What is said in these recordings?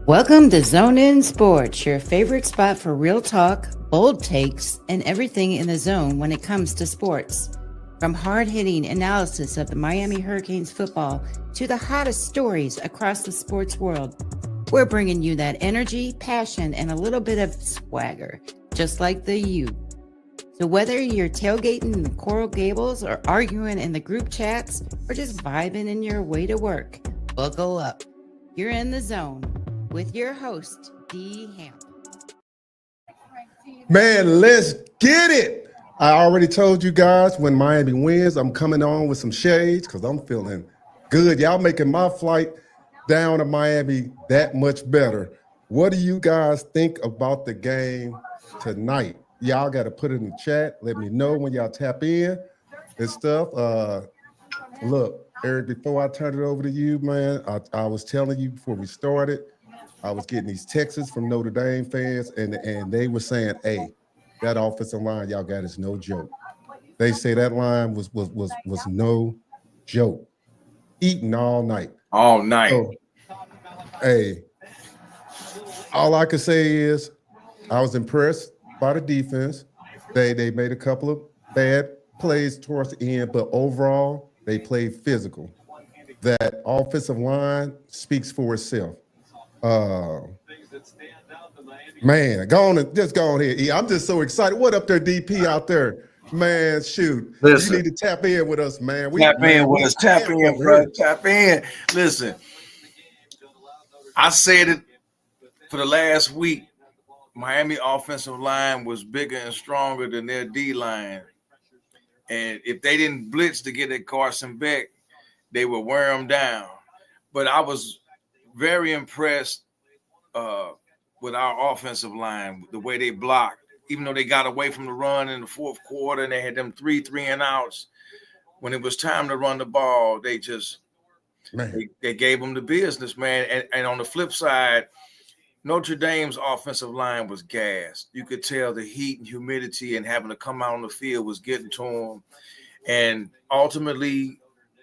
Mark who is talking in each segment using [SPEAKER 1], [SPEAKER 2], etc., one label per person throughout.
[SPEAKER 1] Welcome to Zone In Sports, your favorite spot for real talk, bold takes, and everything in the zone when it comes to sports. From hard-hitting analysis of the Miami Hurricanes football to the hottest stories across the sports world, we're bringing you that energy, passion, and a little bit of swagger, just like the U. So whether you're tailgating in the Coral Gables or arguing in the group chats or just vibing in your way to work, buckle up. You're in the zone with your host, D. Hamp.
[SPEAKER 2] Man, let's get it. I already told you guys when Miami wins, I'm coming on with some shades because I'm feeling good. Y'all making my flight down to Miami that much better. What do you guys think about the game tonight? Y'all got to put it in the chat. Let me know when y'all tap in and stuff. Look, Eric, before I turn it over to you, man, I was telling you before we started, I was getting these texts from Notre Dame fans, and they were saying, "Hey, that offensive line y'all got is no joke." They say that line was no joke, eating all night.
[SPEAKER 3] All night.
[SPEAKER 2] So, hey, all I can say is I was impressed by the defense. They made a couple of bad plays towards the end, but overall they played physical. That offensive line speaks for itself. Man, just go on here. E. I'm just so excited. What up there, DP out there? Man, shoot.
[SPEAKER 3] Listen,
[SPEAKER 2] you need to tap in with us, man.
[SPEAKER 3] Tap in, bro. Tap in. Listen, I said it for the last week. Miami offensive line was bigger and stronger than their D line. And if they didn't blitz to get at Carson Beck, they would wear him down. But I was very impressed with our offensive line, the way they blocked. Even though they got away from the run in the fourth quarter and they had them three and outs, when it was time to run the ball, they just they gave them the business, man. And on the flip side, Notre Dame's offensive line was gassed. You could tell the heat and humidity and having to come out on the field was getting to them. And ultimately,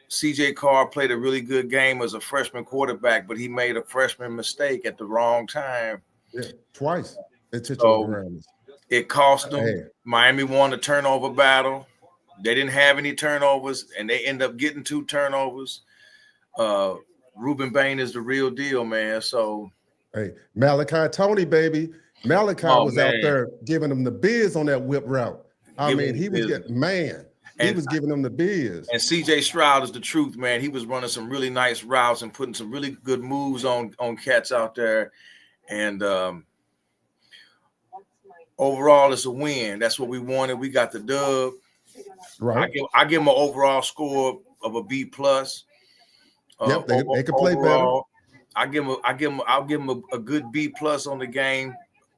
[SPEAKER 3] C.J. Carr played a really good game as a freshman quarterback, but he made a freshman mistake at the wrong time.
[SPEAKER 2] Yeah, twice.
[SPEAKER 3] It cost them. Hey. Miami won the turnover battle. They didn't have any turnovers, and they end up getting 2 turnovers. Ruben Bain is the real deal, man. So,
[SPEAKER 2] hey, Malachi Tony, baby. Malachi was out there giving them the biz on that whip route. He was giving them the biz.
[SPEAKER 3] And C.J. Stroud is the truth, man. He was running some really nice routes and putting some really good moves on cats out there. And overall, it's a win. That's what we wanted. We got the dub.
[SPEAKER 2] Right.
[SPEAKER 3] I give them an overall score of a B+.
[SPEAKER 2] Yep, they could play better.
[SPEAKER 3] I'll give them a good B+ on the game.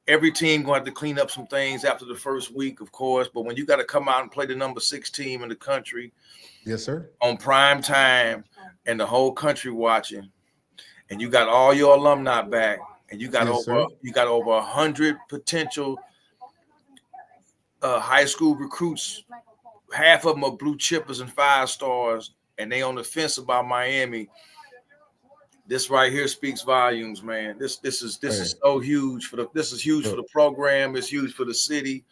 [SPEAKER 3] Every team gonna have to clean up some things after the first week, of course. But when you got to come out and play the number 6 team in the country,
[SPEAKER 2] yes, sir,
[SPEAKER 3] on prime time, and the whole country watching, and you got all your alumni back, and you got over 100 potential high school recruits. Half of them are blue chippers and 5 stars, and they on the fence about Miami. This right here speaks volumes, man. This is so huge for the program. It's huge for the city.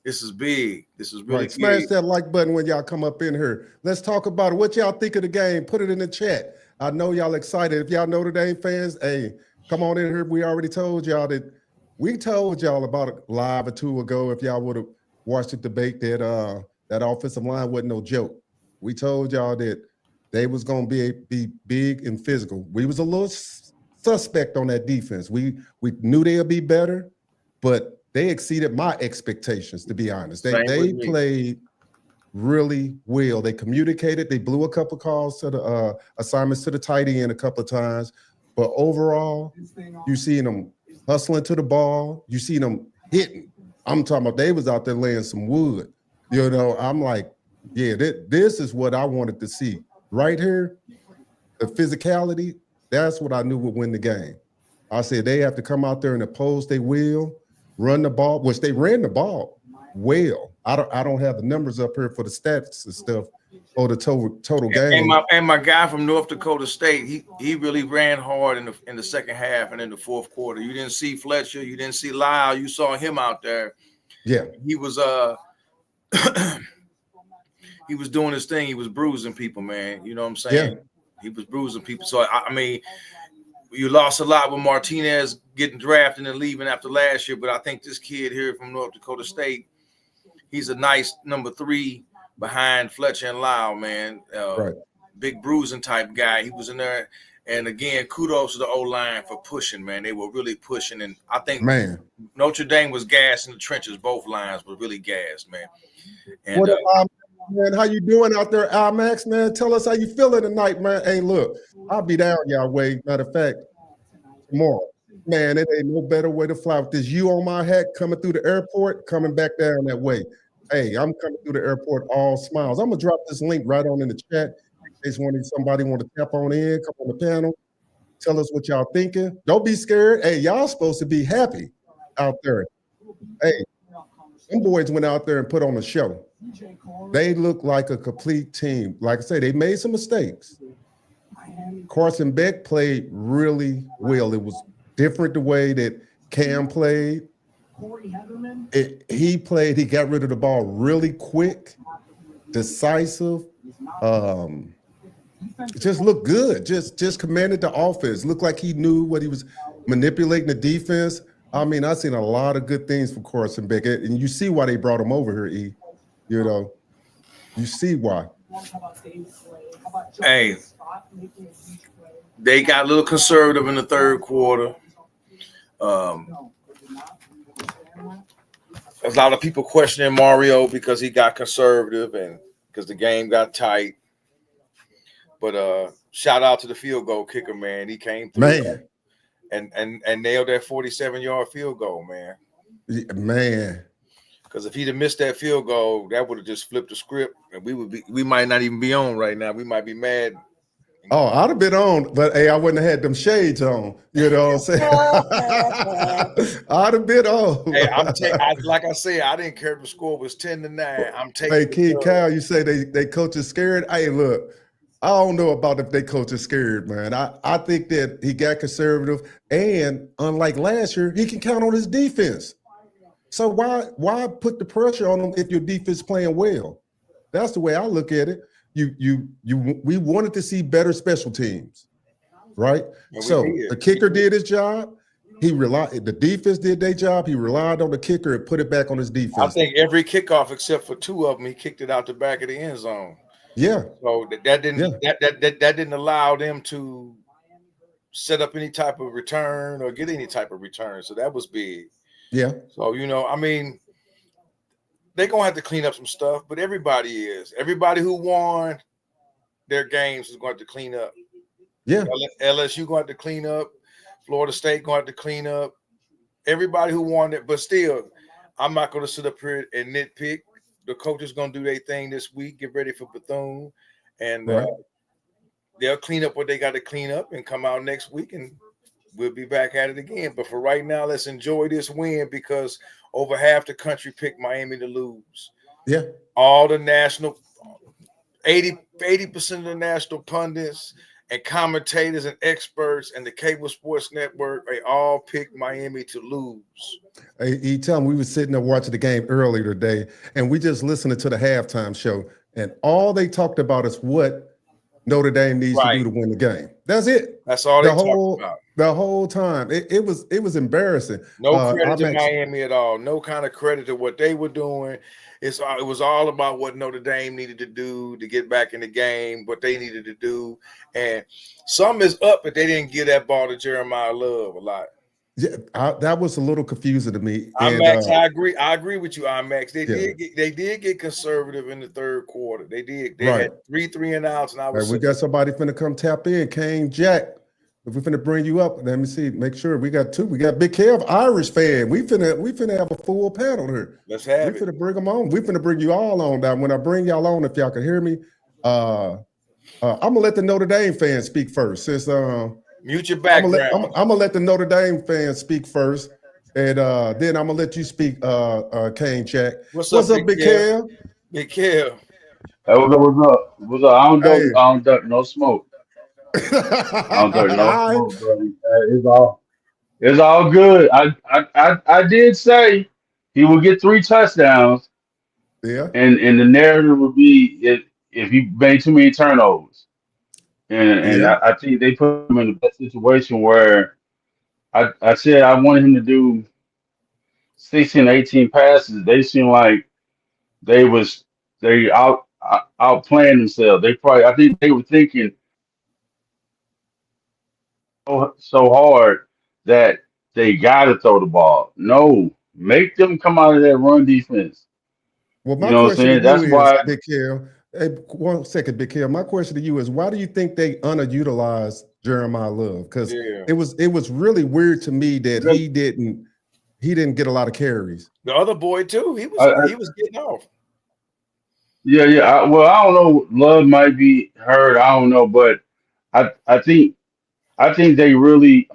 [SPEAKER 3] This is big. This is really
[SPEAKER 2] right. Smash that like button when y'all come up in here. Let's talk about it. What y'all think of the game? Put it in the chat. I know y'all excited. If y'all Notre Dame fans, hey, come on in here. We already told y'all that we told y'all about it live or 2 ago. If y'all would have watched the debate that that offensive line wasn't no joke. We told y'all that they was going to be big and physical. We was a little suspect on that defense. We knew they'd be better, but they exceeded my expectations, to be honest. They played really well. They communicated. They blew a couple of calls to the assignments to the tight end a couple of times. But overall, you see them hustling to the ball. You see them hitting. I'm talking about they was out there laying some wood. You know, I'm like, yeah, this is what I wanted to see. Right here, the physicality, that's what I knew would win the game. I said they have to come out there and oppose their will, run the ball, which they ran the ball well. I don't have the numbers up here for the stats and stuff, or the total game.
[SPEAKER 3] And my guy from North Dakota State, he really ran hard in the second half and in the fourth quarter. You didn't see Fletcher, you didn't see Lyle, you saw him out there.
[SPEAKER 2] Yeah,
[SPEAKER 3] he was he was doing his thing. He was bruising people, man. You know what I'm saying? Yeah. He was bruising people. So I mean, you lost a lot with Martinez getting drafted and leaving after last year, but I think this kid here from North Dakota State, he's a nice number 3 behind Fletcher and Lyle, man.
[SPEAKER 2] Right.
[SPEAKER 3] Big bruising type guy. He was in there. And again, kudos to the O-line for pushing, man. They were really pushing. And I think Notre Dame was gassed in the trenches. Both lines were really gassed, man. And,
[SPEAKER 2] what up, man? How you doing out there, IMAX, man? Tell us how you feeling tonight, man. Hey, look, I'll be down y'all way. Matter of fact, tomorrow. Man, it ain't no better way to fly with this U on my hat coming through the airport, coming back down that way. Hey, I'm coming through the airport all smiles. I'm going to drop this link right on in the chat. In case somebody want to tap on in, come on the panel, tell us what y'all thinking. Don't be scared. Hey, y'all supposed to be happy out there. Hey, them boys went out there and put on a show. They look like a complete team. Like I say, they made some mistakes. Carson Beck played really well. It was different the way that Cam played. He got rid of the ball really quick, decisive. It just looked good. Just commanded the offense. Looked like he knew what he was manipulating the defense. I mean, I've seen a lot of good things from Carson Beck, and you see why they brought him over here, E. You know, you see why.
[SPEAKER 3] Hey, they got a little conservative in the third quarter. There's a lot of people questioning Mario because he got conservative and because the game got tight. But shout out to the field goal kicker, man. He came through and nailed that 47-yard field goal, man.
[SPEAKER 2] Man.
[SPEAKER 3] Because if he'd have missed that field goal, that would have just flipped the script, and we might not even be on right now. We might be mad.
[SPEAKER 2] Oh, I'd have been on, but hey, I wouldn't have had them shades on. You know what I'm saying? I'd have been on.
[SPEAKER 3] Hey, like I said, I didn't care if the score was 10-9. I'm taking.
[SPEAKER 2] Hey, King Kyle, you say they coach is scared. Hey, look, I don't know about if they coach is scared, man. I think that he got conservative, and unlike last year, he can count on his defense. So why put the pressure on them if your defense is playing well? That's the way I look at it. We wanted to see better special teams, right? So the kicker did his job. The defense did their job. He relied on the kicker and put it back on his defense.
[SPEAKER 3] I think every kickoff except for 2 of them, he kicked it out the back of the end zone.
[SPEAKER 2] Yeah.
[SPEAKER 3] So that didn't allow them to set up any type of return or get any type of return. So that was big.
[SPEAKER 2] Yeah.
[SPEAKER 3] So, I mean, they're going to have to clean up some stuff, but everybody is. Everybody who won their games is going to have to clean up.
[SPEAKER 2] Yeah.
[SPEAKER 3] LSU going to have to clean up. Florida State going to have to clean up. Everybody who won it, but still, I'm not going to sit up here and nitpick. The coaches going to do their thing this week, get ready for Bethune, and they'll clean up what they got to clean up and come out next week, and we'll be back at it again. But for right now, let's enjoy this win because over half the country picked Miami to lose.
[SPEAKER 2] Yeah.
[SPEAKER 3] All the 80% of the national pundits and commentators and experts and the cable sports network, they all picked Miami to lose.
[SPEAKER 2] Hey, you tell them we were sitting there watching the game earlier today, and we just listened to the halftime show, and all they talked about is what Notre Dame needs to do to win the game. That's it.
[SPEAKER 3] That's all they talked about.
[SPEAKER 2] The whole time. It was embarrassing.
[SPEAKER 3] No credit to Miami at all. No kind of credit to what they were doing. It was all about what Notre Dame needed to do to get back in the game, what they needed to do. And some is up, but they didn't give that ball to Jeremiah Love a lot.
[SPEAKER 2] Yeah, that was a little confusing to me.
[SPEAKER 3] IMAX, I agree with you, IMAX. They did get conservative in the third quarter. They did. They had 3 and outs, and
[SPEAKER 2] we got somebody finna come tap in. Kane Jack. If we're finna bring you up, let me see. Make sure we got 2. We got Big Kev, Irish fan. We finna have a full panel here.
[SPEAKER 3] Let's have
[SPEAKER 2] it. We finna bring them on. We finna bring you all on. Now, when I bring y'all on, if y'all can hear me, I'm gonna let the Notre Dame fans speak first. Since
[SPEAKER 3] mute your background.
[SPEAKER 2] I'm gonna let the Notre Dame fans speak first, and then I'm gonna let you speak, Kane Jack.
[SPEAKER 3] What's up, Big Kev? Big Kev.
[SPEAKER 4] What's up? What's up?
[SPEAKER 2] Hey.
[SPEAKER 4] I don't duck no smoke. I don't duck no
[SPEAKER 2] All right.
[SPEAKER 4] smoke, bro. It's all good. I did say he will get 3 touchdowns,
[SPEAKER 2] Yeah.
[SPEAKER 4] and the narrative would be if he made too many turnovers. And
[SPEAKER 2] Yeah.
[SPEAKER 4] I think they put him in the best situation where I said I wanted him to do 16, 18 passes. They seem like they was they outplaying themselves. They probably I think they were thinking so hard that they got to throw the ball. No, make them come out of that run defense.
[SPEAKER 2] Well,
[SPEAKER 4] You
[SPEAKER 2] my
[SPEAKER 4] know what I'm
[SPEAKER 2] question to
[SPEAKER 4] saying?
[SPEAKER 2] you
[SPEAKER 4] That's
[SPEAKER 2] is,
[SPEAKER 4] why.
[SPEAKER 2] Big Hill. Hey, 1 second, Big Hill. My question to you is, why do you think they underutilized Jeremiah Love? Because
[SPEAKER 3] Yeah.
[SPEAKER 2] it was really weird to me that he didn't get a lot of carries.
[SPEAKER 3] The other boy too. He
[SPEAKER 4] I,
[SPEAKER 3] was getting off.
[SPEAKER 4] yeah. Well, I don't know. Love might be hurt. I don't know, but I think they really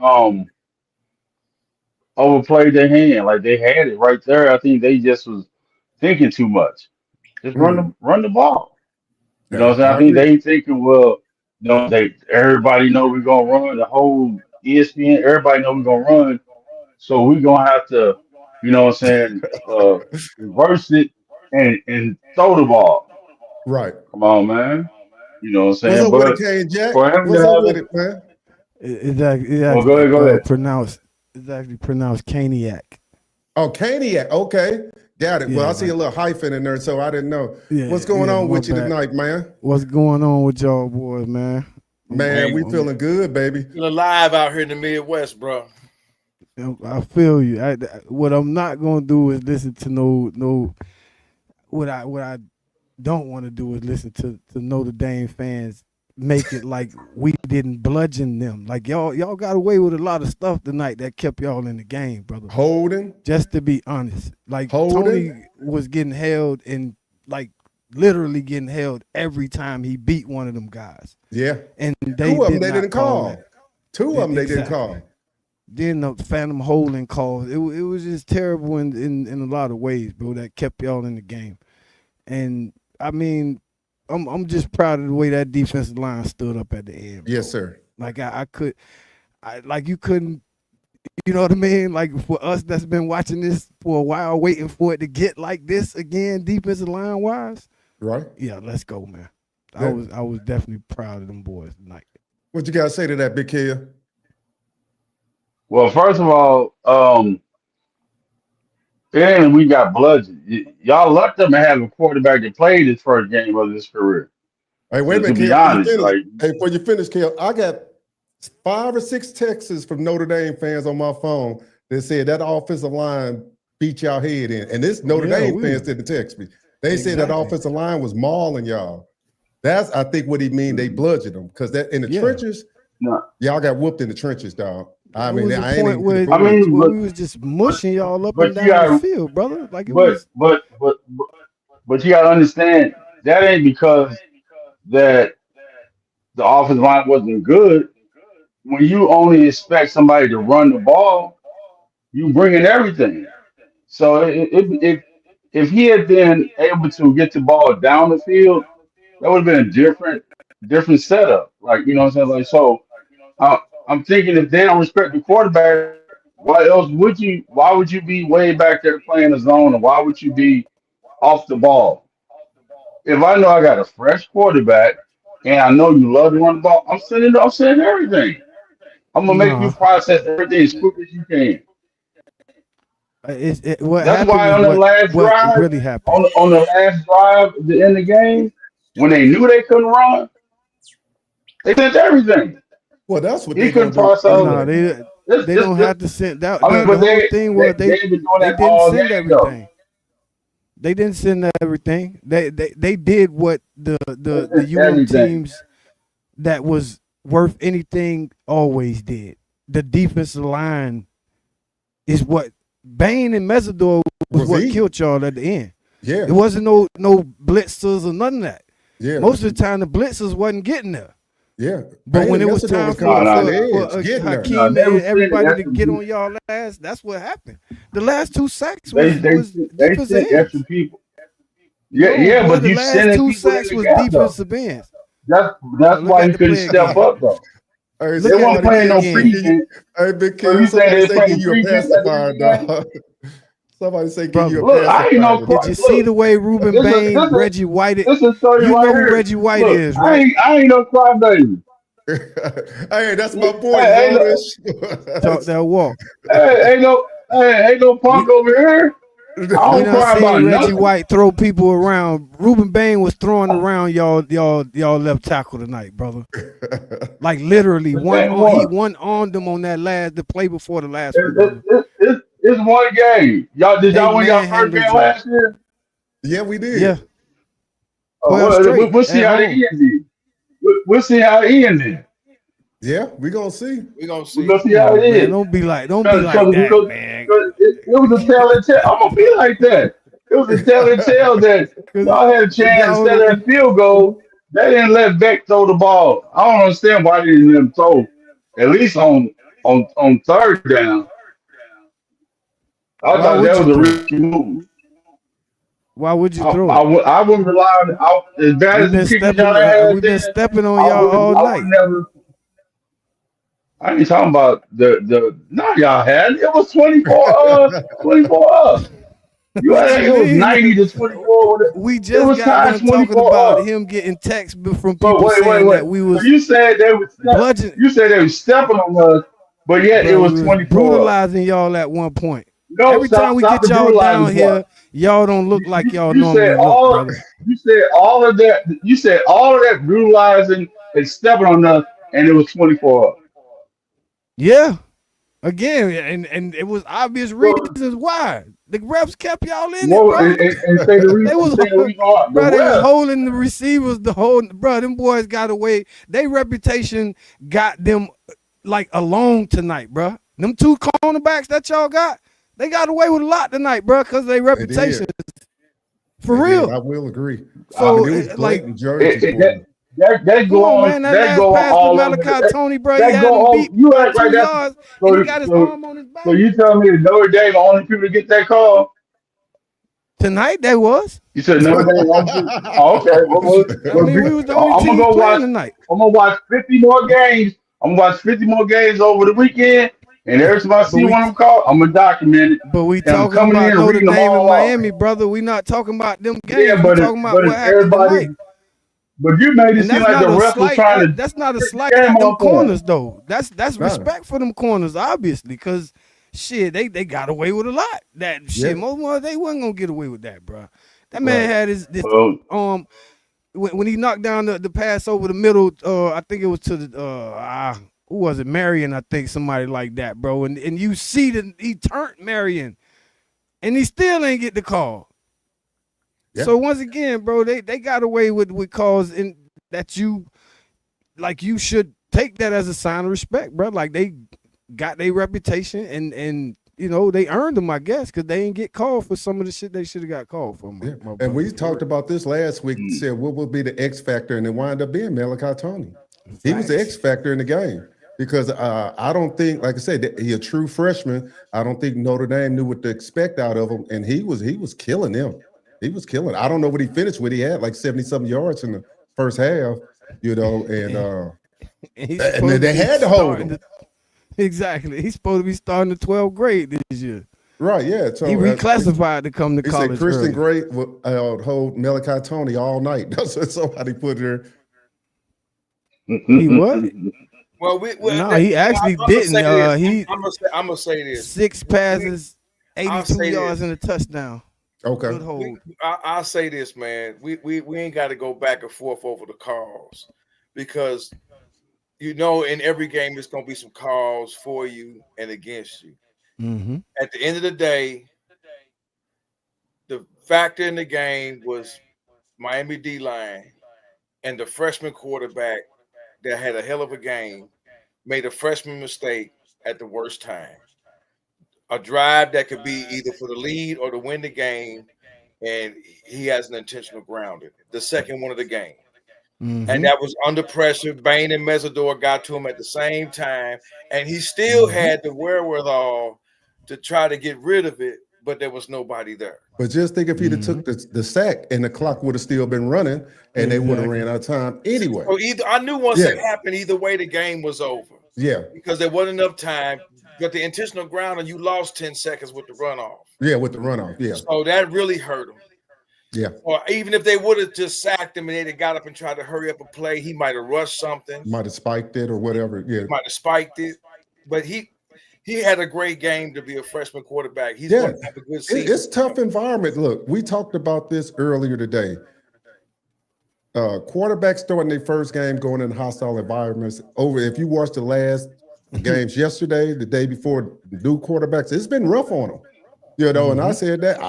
[SPEAKER 4] overplayed their hand. Like they had it right there. I think they just was thinking too much. Just
[SPEAKER 2] Mm.
[SPEAKER 4] run the ball. You know
[SPEAKER 2] Yeah,
[SPEAKER 4] what I'm saying?
[SPEAKER 2] I
[SPEAKER 4] I think
[SPEAKER 2] agree.
[SPEAKER 4] they thinking, well, they everybody know we're gonna run. The whole ESPN, everybody know we're gonna run. So we're gonna have to, you know what I'm saying, reverse it and throw the ball.
[SPEAKER 2] Right.
[SPEAKER 4] Come on, man. You know what I'm
[SPEAKER 2] What's
[SPEAKER 4] saying?
[SPEAKER 2] up with it,
[SPEAKER 4] But
[SPEAKER 2] Kane Jack?
[SPEAKER 4] for him to
[SPEAKER 2] What's up
[SPEAKER 4] have
[SPEAKER 2] with
[SPEAKER 4] it,
[SPEAKER 2] it, man?
[SPEAKER 5] It's
[SPEAKER 4] well,
[SPEAKER 5] actually
[SPEAKER 4] go ahead.
[SPEAKER 5] pronounced. It's actually pronounced Caniac.
[SPEAKER 2] Oh, Caniac. Okay. Got it. Well,
[SPEAKER 5] Yeah,
[SPEAKER 2] I see a little hyphen in there, so I didn't know. What's going
[SPEAKER 5] yeah.
[SPEAKER 2] on
[SPEAKER 5] My
[SPEAKER 2] with you
[SPEAKER 5] bad.
[SPEAKER 2] tonight, man?
[SPEAKER 5] What's going on with y'all boys, man?
[SPEAKER 2] Man, we feeling good, baby.
[SPEAKER 3] Still alive out here in the Midwest, bro.
[SPEAKER 5] I feel you. What I'm not gonna do is listen to no. What I don't want to do is listen to Notre Dame fans make it like we didn't bludgeon them. Like y'all got away with a lot of stuff tonight that kept y'all in the game, brother.
[SPEAKER 2] Holding.
[SPEAKER 5] Just to be honest, like
[SPEAKER 2] Holding.
[SPEAKER 5] Tony was getting held and like literally getting held every time he beat one of them guys.
[SPEAKER 2] Yeah.
[SPEAKER 5] And
[SPEAKER 2] Two of them they didn't call.
[SPEAKER 5] that.
[SPEAKER 2] Two of them they didn't
[SPEAKER 5] Exactly.
[SPEAKER 2] call.
[SPEAKER 5] Then the phantom holding calls. It was just terrible in a lot of ways, bro. That kept y'all in the game. And I mean, I'm just proud of the way that defensive line stood up at the end, bro.
[SPEAKER 2] Yes, sir.
[SPEAKER 5] Like you couldn't, you know what I mean? Like for us that's been watching this for a while, waiting for it to get like this again, defensive line wise.
[SPEAKER 2] Right.
[SPEAKER 5] Yeah, let's go, man.
[SPEAKER 2] Yeah.
[SPEAKER 5] I was definitely proud of them boys tonight.
[SPEAKER 2] What you got to say to that, Big Hill?
[SPEAKER 4] well, first of all, and we got bludgeoned. Y'all let them have a quarterback that played his first game of his career.
[SPEAKER 2] Hey, wait a
[SPEAKER 4] To
[SPEAKER 2] minute,
[SPEAKER 4] be
[SPEAKER 2] Kel. Before you
[SPEAKER 4] honest,
[SPEAKER 2] finish,
[SPEAKER 4] like
[SPEAKER 2] hey, before you finish, Kel, I got 5 or 6 texts from Notre Dame fans on my phone that said that offensive line beat y'all head in. And this Notre Dame fans didn't text me. They said that offensive line was mauling y'all. That's, I think, what he mean. They bludgeoned them because that in the trenches,
[SPEAKER 4] no.
[SPEAKER 2] y'all got whooped in the trenches, dog. I
[SPEAKER 5] It
[SPEAKER 2] mean,
[SPEAKER 5] was
[SPEAKER 2] I
[SPEAKER 5] a
[SPEAKER 2] ain't
[SPEAKER 5] point
[SPEAKER 2] even.
[SPEAKER 5] where we was just mushing y'all up and
[SPEAKER 4] But you
[SPEAKER 5] down the
[SPEAKER 4] got
[SPEAKER 5] field, brother. Like it was.
[SPEAKER 4] but you gotta understand that ain't because that the offensive line wasn't good. When you only expect somebody to run the ball, you bring in everything. So if he had been able to get the ball down the field, that would have been a different setup. Like you know what I'm saying? Like so, I, I'm thinking if they don't respect the quarterback, why else would you? Why would you be way back there playing the zone, and why would you be off the ball? If I know I got a fresh quarterback and I know you love to run the ball, I'm sending everything. I'm gonna make you
[SPEAKER 5] Nah,
[SPEAKER 4] process everything as quick as you can.
[SPEAKER 5] what
[SPEAKER 4] That's
[SPEAKER 5] happened
[SPEAKER 4] why
[SPEAKER 5] is
[SPEAKER 4] on the
[SPEAKER 5] what
[SPEAKER 4] last drive,
[SPEAKER 5] really happened.
[SPEAKER 4] on the last drive at the end of the game, when they knew they couldn't run, they sent everything.
[SPEAKER 2] Well, that's what
[SPEAKER 4] He
[SPEAKER 2] they're gonna
[SPEAKER 4] couldn't
[SPEAKER 2] do
[SPEAKER 4] process.
[SPEAKER 5] No,
[SPEAKER 2] anyway.
[SPEAKER 5] they don't have to send that.
[SPEAKER 4] I mean,
[SPEAKER 5] The
[SPEAKER 4] but
[SPEAKER 5] whole thing was
[SPEAKER 4] they've been doing
[SPEAKER 5] they
[SPEAKER 4] that
[SPEAKER 5] didn't
[SPEAKER 4] all
[SPEAKER 5] send
[SPEAKER 4] game though.
[SPEAKER 5] everything. They didn't send everything. They did what
[SPEAKER 4] They
[SPEAKER 5] the
[SPEAKER 4] sent
[SPEAKER 5] UM
[SPEAKER 4] everything.
[SPEAKER 5] teams that was worth anything always did. The defensive line is what Bain and Mesidor was what killed y'all at the end.
[SPEAKER 2] Yeah.
[SPEAKER 5] It wasn't no blitzers or none of that.
[SPEAKER 2] Yeah.
[SPEAKER 5] Most of the time the blitzers wasn't getting there.
[SPEAKER 2] Yeah.
[SPEAKER 5] But when it was time for Hakeem and everybody to get on y'all ass, that's what happened. The last 2 sacks was defensive
[SPEAKER 4] sent
[SPEAKER 5] ends.
[SPEAKER 4] extra people. Yeah,
[SPEAKER 5] boy,
[SPEAKER 4] but
[SPEAKER 5] the
[SPEAKER 4] you
[SPEAKER 5] last
[SPEAKER 4] sending
[SPEAKER 5] 2
[SPEAKER 4] people in
[SPEAKER 5] sacks
[SPEAKER 4] the
[SPEAKER 5] was
[SPEAKER 4] gap though.
[SPEAKER 5] defensive ends.
[SPEAKER 4] That's
[SPEAKER 5] Look
[SPEAKER 4] why
[SPEAKER 5] at
[SPEAKER 4] he
[SPEAKER 5] the
[SPEAKER 4] couldn't
[SPEAKER 5] play
[SPEAKER 4] step
[SPEAKER 5] again.
[SPEAKER 4] up though.
[SPEAKER 2] Hey,
[SPEAKER 5] Look
[SPEAKER 4] They
[SPEAKER 5] at
[SPEAKER 4] weren't
[SPEAKER 5] the
[SPEAKER 2] somebody
[SPEAKER 5] play
[SPEAKER 4] playing
[SPEAKER 2] say,
[SPEAKER 4] no
[SPEAKER 5] again,
[SPEAKER 2] give you,
[SPEAKER 4] prevent.
[SPEAKER 2] hey, Big
[SPEAKER 4] So
[SPEAKER 2] Ken,
[SPEAKER 4] you saying
[SPEAKER 2] somebody
[SPEAKER 4] they
[SPEAKER 2] say give
[SPEAKER 4] playing
[SPEAKER 2] you a
[SPEAKER 4] prevent at the end
[SPEAKER 2] pacifier,
[SPEAKER 4] of the game?
[SPEAKER 2] dog. Somebody say give you
[SPEAKER 5] brother.
[SPEAKER 2] a
[SPEAKER 4] Look, I ain't no
[SPEAKER 2] pacifier.
[SPEAKER 5] Did you
[SPEAKER 4] crime.
[SPEAKER 5] see
[SPEAKER 4] Look,
[SPEAKER 5] the way Ruben Bain, Reggie White?
[SPEAKER 4] this is show you
[SPEAKER 5] You
[SPEAKER 4] right
[SPEAKER 5] know who
[SPEAKER 4] here.
[SPEAKER 5] Reggie White
[SPEAKER 4] Look,
[SPEAKER 5] is, right?
[SPEAKER 4] I ain't no crybaby.
[SPEAKER 2] Hey, that's my boy,
[SPEAKER 4] Hey,
[SPEAKER 2] Jonas.
[SPEAKER 5] Talk that walk.
[SPEAKER 4] ain't no
[SPEAKER 5] We
[SPEAKER 4] punk over here. I
[SPEAKER 5] we
[SPEAKER 4] don't
[SPEAKER 5] done
[SPEAKER 4] cry
[SPEAKER 5] seen
[SPEAKER 4] about
[SPEAKER 5] Reggie
[SPEAKER 4] nothing.
[SPEAKER 5] White throw people around. Ruben Bain was throwing around y'all left tackle tonight, brother. Like literally
[SPEAKER 4] The same
[SPEAKER 5] he
[SPEAKER 4] one.
[SPEAKER 5] one armed them on the play before the last one, brother.
[SPEAKER 4] It's one game.
[SPEAKER 5] They
[SPEAKER 4] Y'all win y'all first
[SPEAKER 5] manhandled
[SPEAKER 4] game
[SPEAKER 5] y'all.
[SPEAKER 4] last year?
[SPEAKER 2] Yeah, we
[SPEAKER 5] Yeah,
[SPEAKER 2] did.
[SPEAKER 5] 12 straight
[SPEAKER 4] We'll see
[SPEAKER 5] at
[SPEAKER 4] how the
[SPEAKER 5] home.
[SPEAKER 4] end is. We'll see how it ends then.
[SPEAKER 2] Yeah, we gonna see.
[SPEAKER 3] We're gonna
[SPEAKER 4] We're
[SPEAKER 3] see.
[SPEAKER 4] gonna see
[SPEAKER 5] Come
[SPEAKER 4] how it
[SPEAKER 5] on, man.
[SPEAKER 4] is.
[SPEAKER 5] Don't be
[SPEAKER 4] Because
[SPEAKER 5] like that, man.
[SPEAKER 4] it was a tell and tell. I'm gonna be like that. It was a tell and tell that
[SPEAKER 5] Cause
[SPEAKER 4] y'all had a chance instead of
[SPEAKER 5] y'all
[SPEAKER 4] that field goal. They didn't let Beck throw the ball. I don't understand why they didn't let him throw. At least on third down. I
[SPEAKER 5] why
[SPEAKER 4] thought
[SPEAKER 5] would
[SPEAKER 4] that
[SPEAKER 5] you
[SPEAKER 4] was a
[SPEAKER 5] throw it?
[SPEAKER 4] risky move.
[SPEAKER 5] Why would you throw it?
[SPEAKER 4] I wouldn't rely on as bad as the kickers y'all had
[SPEAKER 5] We've been
[SPEAKER 4] then.
[SPEAKER 5] stepping on y'all all
[SPEAKER 4] I would
[SPEAKER 5] night.
[SPEAKER 4] never. I ain't talking about the no y'all had. It was 24 up. You
[SPEAKER 5] What
[SPEAKER 4] had
[SPEAKER 5] you
[SPEAKER 4] it was
[SPEAKER 5] mean?
[SPEAKER 4] 90 to 24.
[SPEAKER 5] We
[SPEAKER 4] It
[SPEAKER 5] just
[SPEAKER 4] was
[SPEAKER 5] got
[SPEAKER 4] tied
[SPEAKER 5] done talking
[SPEAKER 4] 24
[SPEAKER 5] about
[SPEAKER 4] up.
[SPEAKER 5] him getting texts from
[SPEAKER 4] So
[SPEAKER 5] people saying
[SPEAKER 4] wait.
[SPEAKER 5] that we
[SPEAKER 4] So
[SPEAKER 5] was
[SPEAKER 4] you said
[SPEAKER 5] bludgeon,
[SPEAKER 4] you said they were stepping on us, but yet it
[SPEAKER 5] bro.
[SPEAKER 4] was
[SPEAKER 5] We was
[SPEAKER 4] 24 up.
[SPEAKER 5] brutalizing y'all at one point.
[SPEAKER 4] No,
[SPEAKER 5] Every time we
[SPEAKER 4] stop
[SPEAKER 5] get
[SPEAKER 4] the
[SPEAKER 5] y'all
[SPEAKER 4] brutalizing
[SPEAKER 5] down
[SPEAKER 4] part.
[SPEAKER 5] here, y'all don't look like y'all
[SPEAKER 4] You said
[SPEAKER 5] normally look, brother.
[SPEAKER 4] all of that. You said all of that brutalizing and stepping on us, and it was 24 up.
[SPEAKER 5] Yeah. Again, and it was obvious
[SPEAKER 4] So
[SPEAKER 5] reasons why. The refs kept y'all in it,
[SPEAKER 4] what?
[SPEAKER 5] bro.
[SPEAKER 4] And say the
[SPEAKER 5] They
[SPEAKER 4] reason.
[SPEAKER 5] was,
[SPEAKER 4] Say the reason why. The
[SPEAKER 5] bro. They was
[SPEAKER 4] ref.
[SPEAKER 5] holding the receivers. Bro. Them boys got away. Their reputation got them like alone tonight, bro. Them 2 cornerbacks that y'all got, they got away with a lot tonight, bro, because their
[SPEAKER 2] They did.
[SPEAKER 5] reputation for
[SPEAKER 2] They did.
[SPEAKER 5] real.
[SPEAKER 2] I will agree. I
[SPEAKER 4] I,
[SPEAKER 2] mean,
[SPEAKER 5] So
[SPEAKER 2] it was
[SPEAKER 5] like,
[SPEAKER 2] blatant jersey
[SPEAKER 4] that
[SPEAKER 2] pulling.
[SPEAKER 4] that
[SPEAKER 5] come
[SPEAKER 4] go
[SPEAKER 5] on,
[SPEAKER 4] on
[SPEAKER 5] man. That
[SPEAKER 4] that
[SPEAKER 5] last
[SPEAKER 4] go on
[SPEAKER 5] pass to
[SPEAKER 4] all of
[SPEAKER 5] Malachi
[SPEAKER 4] that,
[SPEAKER 5] Tony, bro, he
[SPEAKER 4] that
[SPEAKER 5] had
[SPEAKER 4] go
[SPEAKER 5] him
[SPEAKER 4] on.
[SPEAKER 5] beat
[SPEAKER 4] You
[SPEAKER 5] by
[SPEAKER 4] act like
[SPEAKER 5] 2
[SPEAKER 4] that's
[SPEAKER 5] yards, and he
[SPEAKER 4] so
[SPEAKER 5] got his
[SPEAKER 4] so
[SPEAKER 5] arm on his
[SPEAKER 4] so
[SPEAKER 5] back.
[SPEAKER 4] you tell me that Notre Dame the only people to get that call?
[SPEAKER 5] Tonight they was.
[SPEAKER 4] You said Notre Dame the only people. Oh, okay.
[SPEAKER 5] I mean, we was the only
[SPEAKER 4] I'm gonna
[SPEAKER 5] team
[SPEAKER 4] go
[SPEAKER 5] playing
[SPEAKER 4] watch.
[SPEAKER 5] tonight.
[SPEAKER 4] I'm gonna watch 50 more games. I'm gonna watch 50 more games over the weekend. And every time I
[SPEAKER 5] But
[SPEAKER 4] see one of them called, I'm gonna document it.
[SPEAKER 5] we
[SPEAKER 4] And I'm
[SPEAKER 5] talking
[SPEAKER 4] coming in
[SPEAKER 5] about
[SPEAKER 4] and
[SPEAKER 5] Notre
[SPEAKER 4] reading them
[SPEAKER 5] Dame and
[SPEAKER 4] all off.
[SPEAKER 5] Miami, brother. We not talking about them
[SPEAKER 4] Yeah,
[SPEAKER 5] games. We talking about
[SPEAKER 4] but
[SPEAKER 5] what
[SPEAKER 4] if
[SPEAKER 5] happened
[SPEAKER 4] everybody,
[SPEAKER 5] tonight.
[SPEAKER 4] but you made it
[SPEAKER 5] And
[SPEAKER 4] seem
[SPEAKER 5] that's
[SPEAKER 4] like the
[SPEAKER 5] not a
[SPEAKER 4] ref was
[SPEAKER 5] slight.
[SPEAKER 4] trying to
[SPEAKER 5] That's not a
[SPEAKER 4] take the
[SPEAKER 5] slight
[SPEAKER 4] game
[SPEAKER 5] at them
[SPEAKER 4] off on him.
[SPEAKER 5] corners though. That's
[SPEAKER 2] Nah,
[SPEAKER 5] respect for them corners, obviously, because shit, they got away with a lot. That
[SPEAKER 2] yeah,
[SPEAKER 5] shit, most ones they wasn't gonna get away with that, bro. That man
[SPEAKER 2] right.
[SPEAKER 5] had this
[SPEAKER 4] Well,
[SPEAKER 5] um when he knocked down the pass over the middle. I think it was to the who was it? Marion, I think somebody like that, bro. And you see that he turned Marion, and he still ain't get the call.
[SPEAKER 2] Yeah,
[SPEAKER 5] So once again, bro, they got away with calls in that you should take that as a sign of respect, bro. Like they got their reputation and they earned them, I guess, because they didn't get called for some of the shit they should have got called for.
[SPEAKER 2] yeah.
[SPEAKER 5] My
[SPEAKER 2] And
[SPEAKER 5] brother.
[SPEAKER 2] we talked about this last week.
[SPEAKER 4] mm,
[SPEAKER 2] Said what would be the X factor, and it wound up being Malachi Tony. He was the X
[SPEAKER 5] Facts.
[SPEAKER 2] factor in the game because I don't think, like I said, that he a true freshman. I don't think Notre Dame knew what to expect out of him, and he was killing them. He was killing. I don't know what he finished with. He had like 70-something yards in the first half, and
[SPEAKER 5] And, and he's
[SPEAKER 2] and
[SPEAKER 5] supposed to
[SPEAKER 2] they
[SPEAKER 5] be
[SPEAKER 2] had to hold
[SPEAKER 5] starting
[SPEAKER 2] him.
[SPEAKER 5] to exactly. He's supposed to be starting the 12th grade this year.
[SPEAKER 2] Right, yeah.
[SPEAKER 5] He
[SPEAKER 2] So
[SPEAKER 5] reclassified to come to
[SPEAKER 2] he said
[SPEAKER 5] college
[SPEAKER 2] Christian
[SPEAKER 5] early.
[SPEAKER 2] Gray would hold Malachi Tony all night. That's what somebody put there.
[SPEAKER 5] He what?
[SPEAKER 3] Well,
[SPEAKER 5] No, he actually
[SPEAKER 3] I'm gonna say
[SPEAKER 5] didn't.
[SPEAKER 3] this.
[SPEAKER 5] He
[SPEAKER 3] I'm gonna say this.
[SPEAKER 5] 6
[SPEAKER 3] We,
[SPEAKER 5] passes,
[SPEAKER 3] I'll
[SPEAKER 5] 82
[SPEAKER 3] say this.
[SPEAKER 5] yards and a touchdown.
[SPEAKER 2] Okay.
[SPEAKER 5] Good hold.
[SPEAKER 3] I'll say this, man. We ain't got to go back and forth over the calls because in every game there's gonna be some calls for you and against you.
[SPEAKER 5] Mm-hmm.
[SPEAKER 3] At the end of the day, the factor in the game was Miami D line and the freshman quarterback that had a hell of a game made a freshman mistake at the worst time. A drive that could be either for the lead or to win the game, and he has an intentional grounded. The second one of the game. And
[SPEAKER 5] Mm-hmm.
[SPEAKER 3] that was under pressure. Bain and Mesidor got to him at the same time, and he still
[SPEAKER 5] Mm-hmm.
[SPEAKER 3] had the wherewithal to try to get rid of it, but there was nobody there.
[SPEAKER 2] But just think if he'd have took the sack and the clock would have still been running and they would have ran out of time anyway.
[SPEAKER 3] So I knew once it happened, either way the game was over.
[SPEAKER 2] Yeah.
[SPEAKER 3] Because there wasn't enough time. But the intentional ground, and you lost 10 seconds with the runoff.
[SPEAKER 2] Yeah, with the runoff. Yeah.
[SPEAKER 3] So that really hurt him.
[SPEAKER 2] Yeah.
[SPEAKER 3] Or even if they would have just sacked him and they'd have got up and tried to hurry up a play, he might have rushed something.
[SPEAKER 2] Might have spiked it or whatever. Yeah.
[SPEAKER 3] Might have spiked it. But he had a great game to be a freshman quarterback. He's going to have a good season.
[SPEAKER 2] It's tough environment. Look, we talked about this earlier today. Quarterbacks starting their first game going in hostile environments. If you watched the last games yesterday, the day before, new quarterbacks, it's been rough on them. You know, and I said that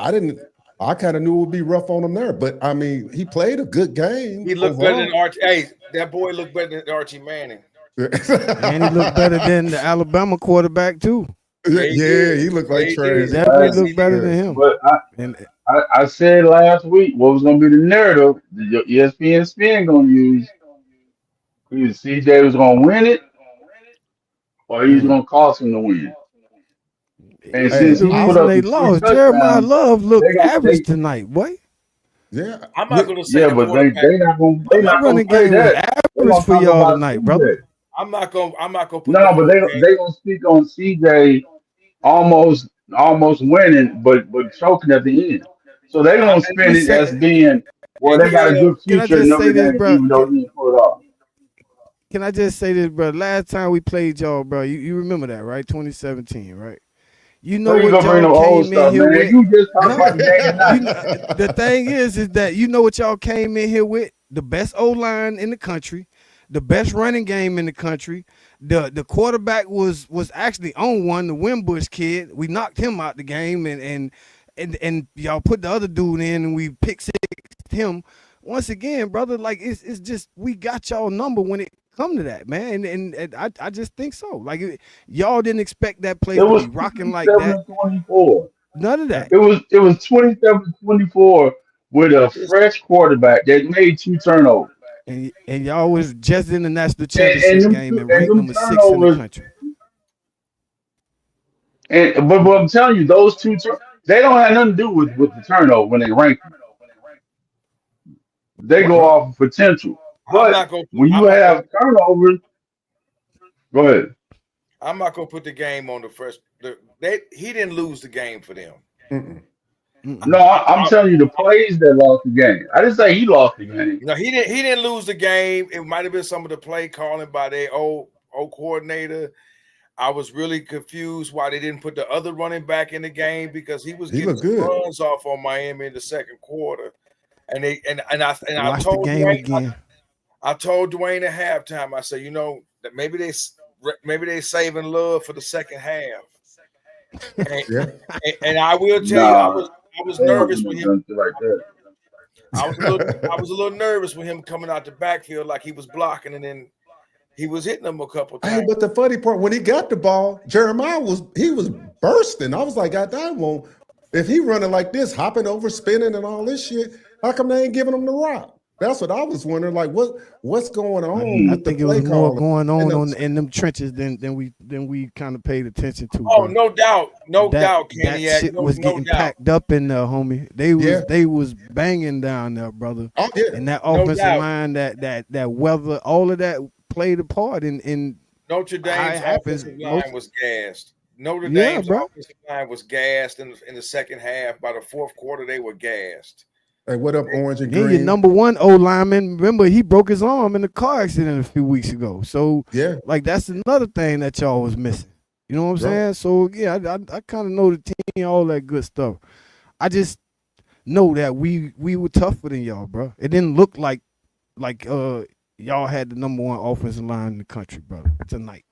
[SPEAKER 2] I kind of knew it would be rough on him there, but I mean, he played a good game.
[SPEAKER 3] He looked better than Archie. Hey, that boy looked better than Archie Manning.
[SPEAKER 5] And he looked better than the Alabama quarterback too.
[SPEAKER 2] Yeah, he looked like trash.
[SPEAKER 5] Definitely looked better than him.
[SPEAKER 4] But I said last week what was going to be the narrative the ESPN spin going to use. Either CJ was going to win it or he's going to cost him to win. And since he put up
[SPEAKER 5] they lost, Jeremiah Love looked average tonight, boy.
[SPEAKER 2] Yeah,
[SPEAKER 3] I'm not going to say.
[SPEAKER 4] Yeah, but they not going to. They not going to
[SPEAKER 5] play that. Average for y'all tonight, brother.
[SPEAKER 3] I'm not going to.
[SPEAKER 4] No, but they going to speak on CJ almost winning, but choking at the end. So they don't spin it as being, well, they got a good future in Notre Dame, even though he didn't pull it off.
[SPEAKER 5] Can I just say this, bro? Last time we played y'all, bro, you remember that, right? 2017, right? You know what y'all came in here with.
[SPEAKER 4] You just talking about the
[SPEAKER 5] the thing is that you know what y'all came in here with? The best O-line in the country, the best running game in the country. The quarterback was actually on one, the Wimbush kid. We knocked him out the game, and y'all put the other dude in, and we pick six him. Once again, brother, like it's just we got y'all number when it come to that, man, and I just think so. Like y'all didn't expect that play to be rocking like that.
[SPEAKER 4] 24.
[SPEAKER 5] None of that.
[SPEAKER 4] It was 27-24 with a fresh quarterback that made 2 turnovers.
[SPEAKER 5] And y'all was just in the national championship game and ranked number 6 in the country.
[SPEAKER 4] But I'm telling you, those 2 they don't have nothing to do with the turnover when they rank them. They go off of potential. But when you have turnovers, go ahead.
[SPEAKER 3] I'm not gonna put the game on the first. He didn't lose the game for them.
[SPEAKER 4] No, I'm telling you the plays that lost the game. I didn't say he lost the game.
[SPEAKER 3] No, he didn't lose the game. It might have been some of the play calling by their old coordinator. I was really confused why they didn't put the other running back in the game because he was getting runs off on Miami in the second quarter. And I told Dwayne, I told Dwayne at halftime, I said, you know, that maybe they saving Love for the second half. And I will tell you, I was nervous with him. I was a little nervous with him coming out the backfield like he was blocking, and then he was hitting them a couple times.
[SPEAKER 2] Hey, but the funny part, when he got the ball, Jeremiah was bursting. I was like, God damn, if he running like this, hopping over, spinning, and all this shit, how come they ain't giving him the rock? That's what I was wondering. Like, what's going on?
[SPEAKER 5] I think it was more going on in them trenches than we kind of paid attention to.
[SPEAKER 3] Oh, bro. No doubt,
[SPEAKER 5] Kenny. That shit was getting packed up in there, homie. They was banging down there, brother.
[SPEAKER 2] Oh, yeah.
[SPEAKER 5] And that offensive line, that weather, all of that played a part in
[SPEAKER 3] Notre Dame's offensive line was gassed. Notre Dame's offensive line was gassed in the second half. By the fourth quarter, they were gassed.
[SPEAKER 2] Hey, what up, Orange and Green?
[SPEAKER 5] Your number one O lineman, remember he broke his arm in a car accident a few weeks ago. So like that's another thing that y'all was missing. You know what I'm saying? So yeah, I kind of know the team, all that good stuff. I just know that we were tougher than y'all, bro. It didn't look like y'all had the number one offensive line in the country, brother. Tonight.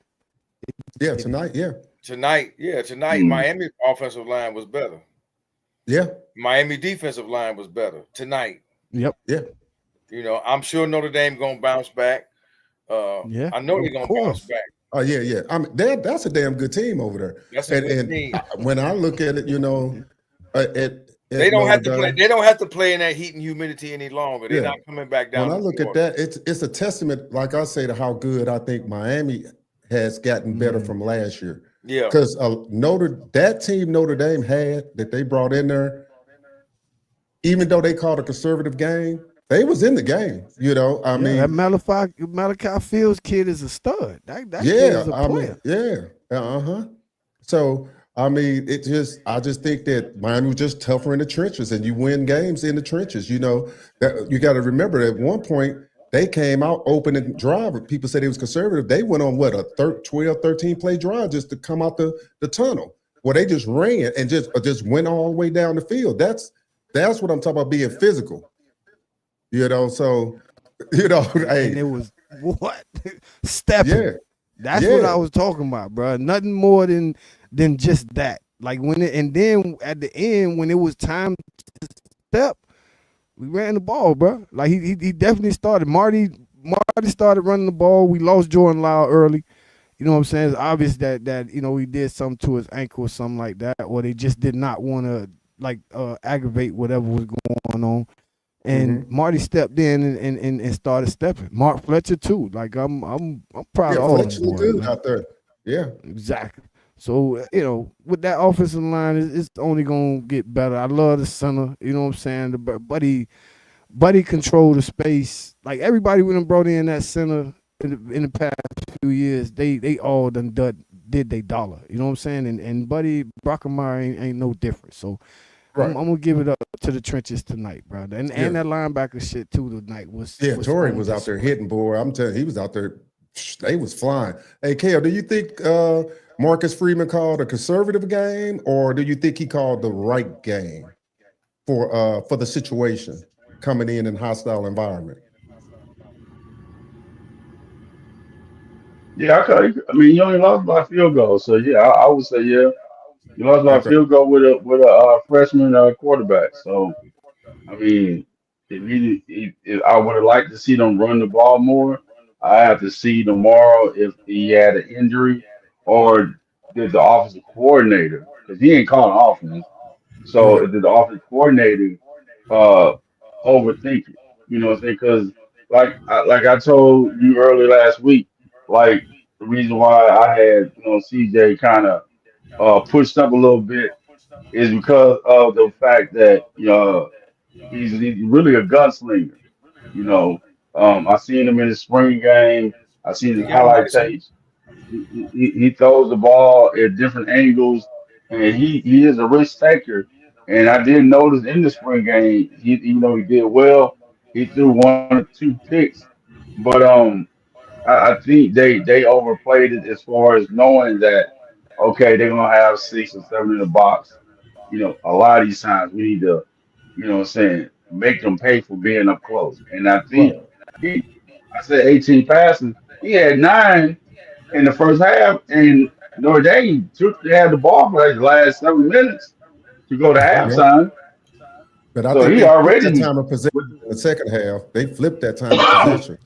[SPEAKER 3] Tonight, Miami offensive line was better.
[SPEAKER 2] Yeah.
[SPEAKER 3] Miami defensive line was better tonight.
[SPEAKER 5] Yep.
[SPEAKER 2] Yeah.
[SPEAKER 3] You know, I'm sure Notre Dame gonna bounce back. I know they're gonna bounce back.
[SPEAKER 2] Oh yeah. I mean, that's a damn good team over there.
[SPEAKER 3] That's a good team.
[SPEAKER 2] When I look at it, you know,
[SPEAKER 3] they don't have to play. They don't have to play in that heat and humidity any longer. They're not coming back down.
[SPEAKER 2] When I look at that, it's a testament, like I say, to how good I think Miami has gotten better from last year.
[SPEAKER 3] Yeah.
[SPEAKER 2] because that team Notre Dame had that they brought in there, even though they called a conservative game, they was in the game. I
[SPEAKER 5] Yeah, that
[SPEAKER 2] mean,
[SPEAKER 5] Malachi Fields kid is a stud. That kid
[SPEAKER 2] yeah,
[SPEAKER 5] is a
[SPEAKER 2] I mean,
[SPEAKER 5] player.
[SPEAKER 2] yeah, uh-huh. So I mean, I just think that Miami was just tougher in the trenches, and you win games in the trenches. That you got to remember at one point they came out open and drive. People said it was conservative. They went on what a 12, 13 play drive just to come out the tunnel. Well, they just ran and just went all the way down the field. That's what I'm talking about being physical. So
[SPEAKER 5] And
[SPEAKER 2] hey,
[SPEAKER 5] it was what stepping.
[SPEAKER 2] yeah,
[SPEAKER 5] That's what I
[SPEAKER 2] yeah,
[SPEAKER 5] was talking about, bro. Nothing more than just that. Like and then at the end when it was time to step, we ran the ball, bro. Like he definitely started. Marty started running the ball. We lost Jordan Lyle early. You know what I'm saying? It's obvious that he did something to his ankle or something like that, or they just did not want to aggravate whatever was going on. And
[SPEAKER 2] hmm
[SPEAKER 5] Marty stepped in and started stepping. Mark Fletcher too. Like I'm proud
[SPEAKER 2] yeah.
[SPEAKER 5] of all them
[SPEAKER 2] Fletcher looked
[SPEAKER 5] boys,
[SPEAKER 2] good
[SPEAKER 5] man.
[SPEAKER 2] out there. Yeah,
[SPEAKER 5] Exactly. So with that offensive line, it's only gonna get better. I love the center. You know what I'm saying? Buddy controlled the space. Like everybody we done brought in that center in the past few years, they all did they dollar. You know what I'm saying? And Buddy Brockemeyer ain't no different. So I'm
[SPEAKER 2] right.
[SPEAKER 5] gonna give it up to the trenches tonight, bro.
[SPEAKER 2] Yeah,
[SPEAKER 5] And that linebacker shit too tonight
[SPEAKER 2] yeah.
[SPEAKER 5] was
[SPEAKER 2] Torrey
[SPEAKER 5] on
[SPEAKER 2] was out there
[SPEAKER 5] display.
[SPEAKER 2] hitting, boy. I'm telling you, he was out there. They was flying. Hey, Kale, do you think Marcus Freeman called a conservative game, or do you think he called the right game for the situation coming in hostile environment?
[SPEAKER 4] Yeah, I mean, you only lost by a field goal, so yeah, I would say yeah, you lost by a
[SPEAKER 2] Okay.
[SPEAKER 4] field goal with a freshman quarterback. So I mean, if I would have liked to see them run the ball more. I have to see tomorrow if he had an injury or did the offensive coordinator, because he ain't calling offense. So
[SPEAKER 2] Right.
[SPEAKER 4] did the offensive coordinator uh overthink it? You know what I'm saying? Because like I told you earlier last week, like the reason why I had CJ kind of pushed up a little bit is because of the fact that he's really a gunslinger. You know, I seen him in the spring game. I seen his
[SPEAKER 3] He got
[SPEAKER 4] highlight
[SPEAKER 3] nice.
[SPEAKER 4] tapes. He throws the ball at different angles, and he is a risk taker. And I did notice in the spring game, he did well. He threw one or two picks, but I think they overplayed it as far as knowing that okay, they're gonna have 6 or 7 in the box. A lot of these times we need to, what I'm saying, make them pay for being up close. And I think
[SPEAKER 2] Right.
[SPEAKER 4] I said 18 passes. He had 9 in the first half, and Notre Dame they had the ball for like the last 7 minutes to go to
[SPEAKER 2] Yeah.
[SPEAKER 4] halftime.
[SPEAKER 2] But I
[SPEAKER 4] So
[SPEAKER 2] think
[SPEAKER 4] he
[SPEAKER 2] they flipped that
[SPEAKER 4] already,
[SPEAKER 2] time of possession
[SPEAKER 4] with,
[SPEAKER 2] in the second half. They flipped that time of possession.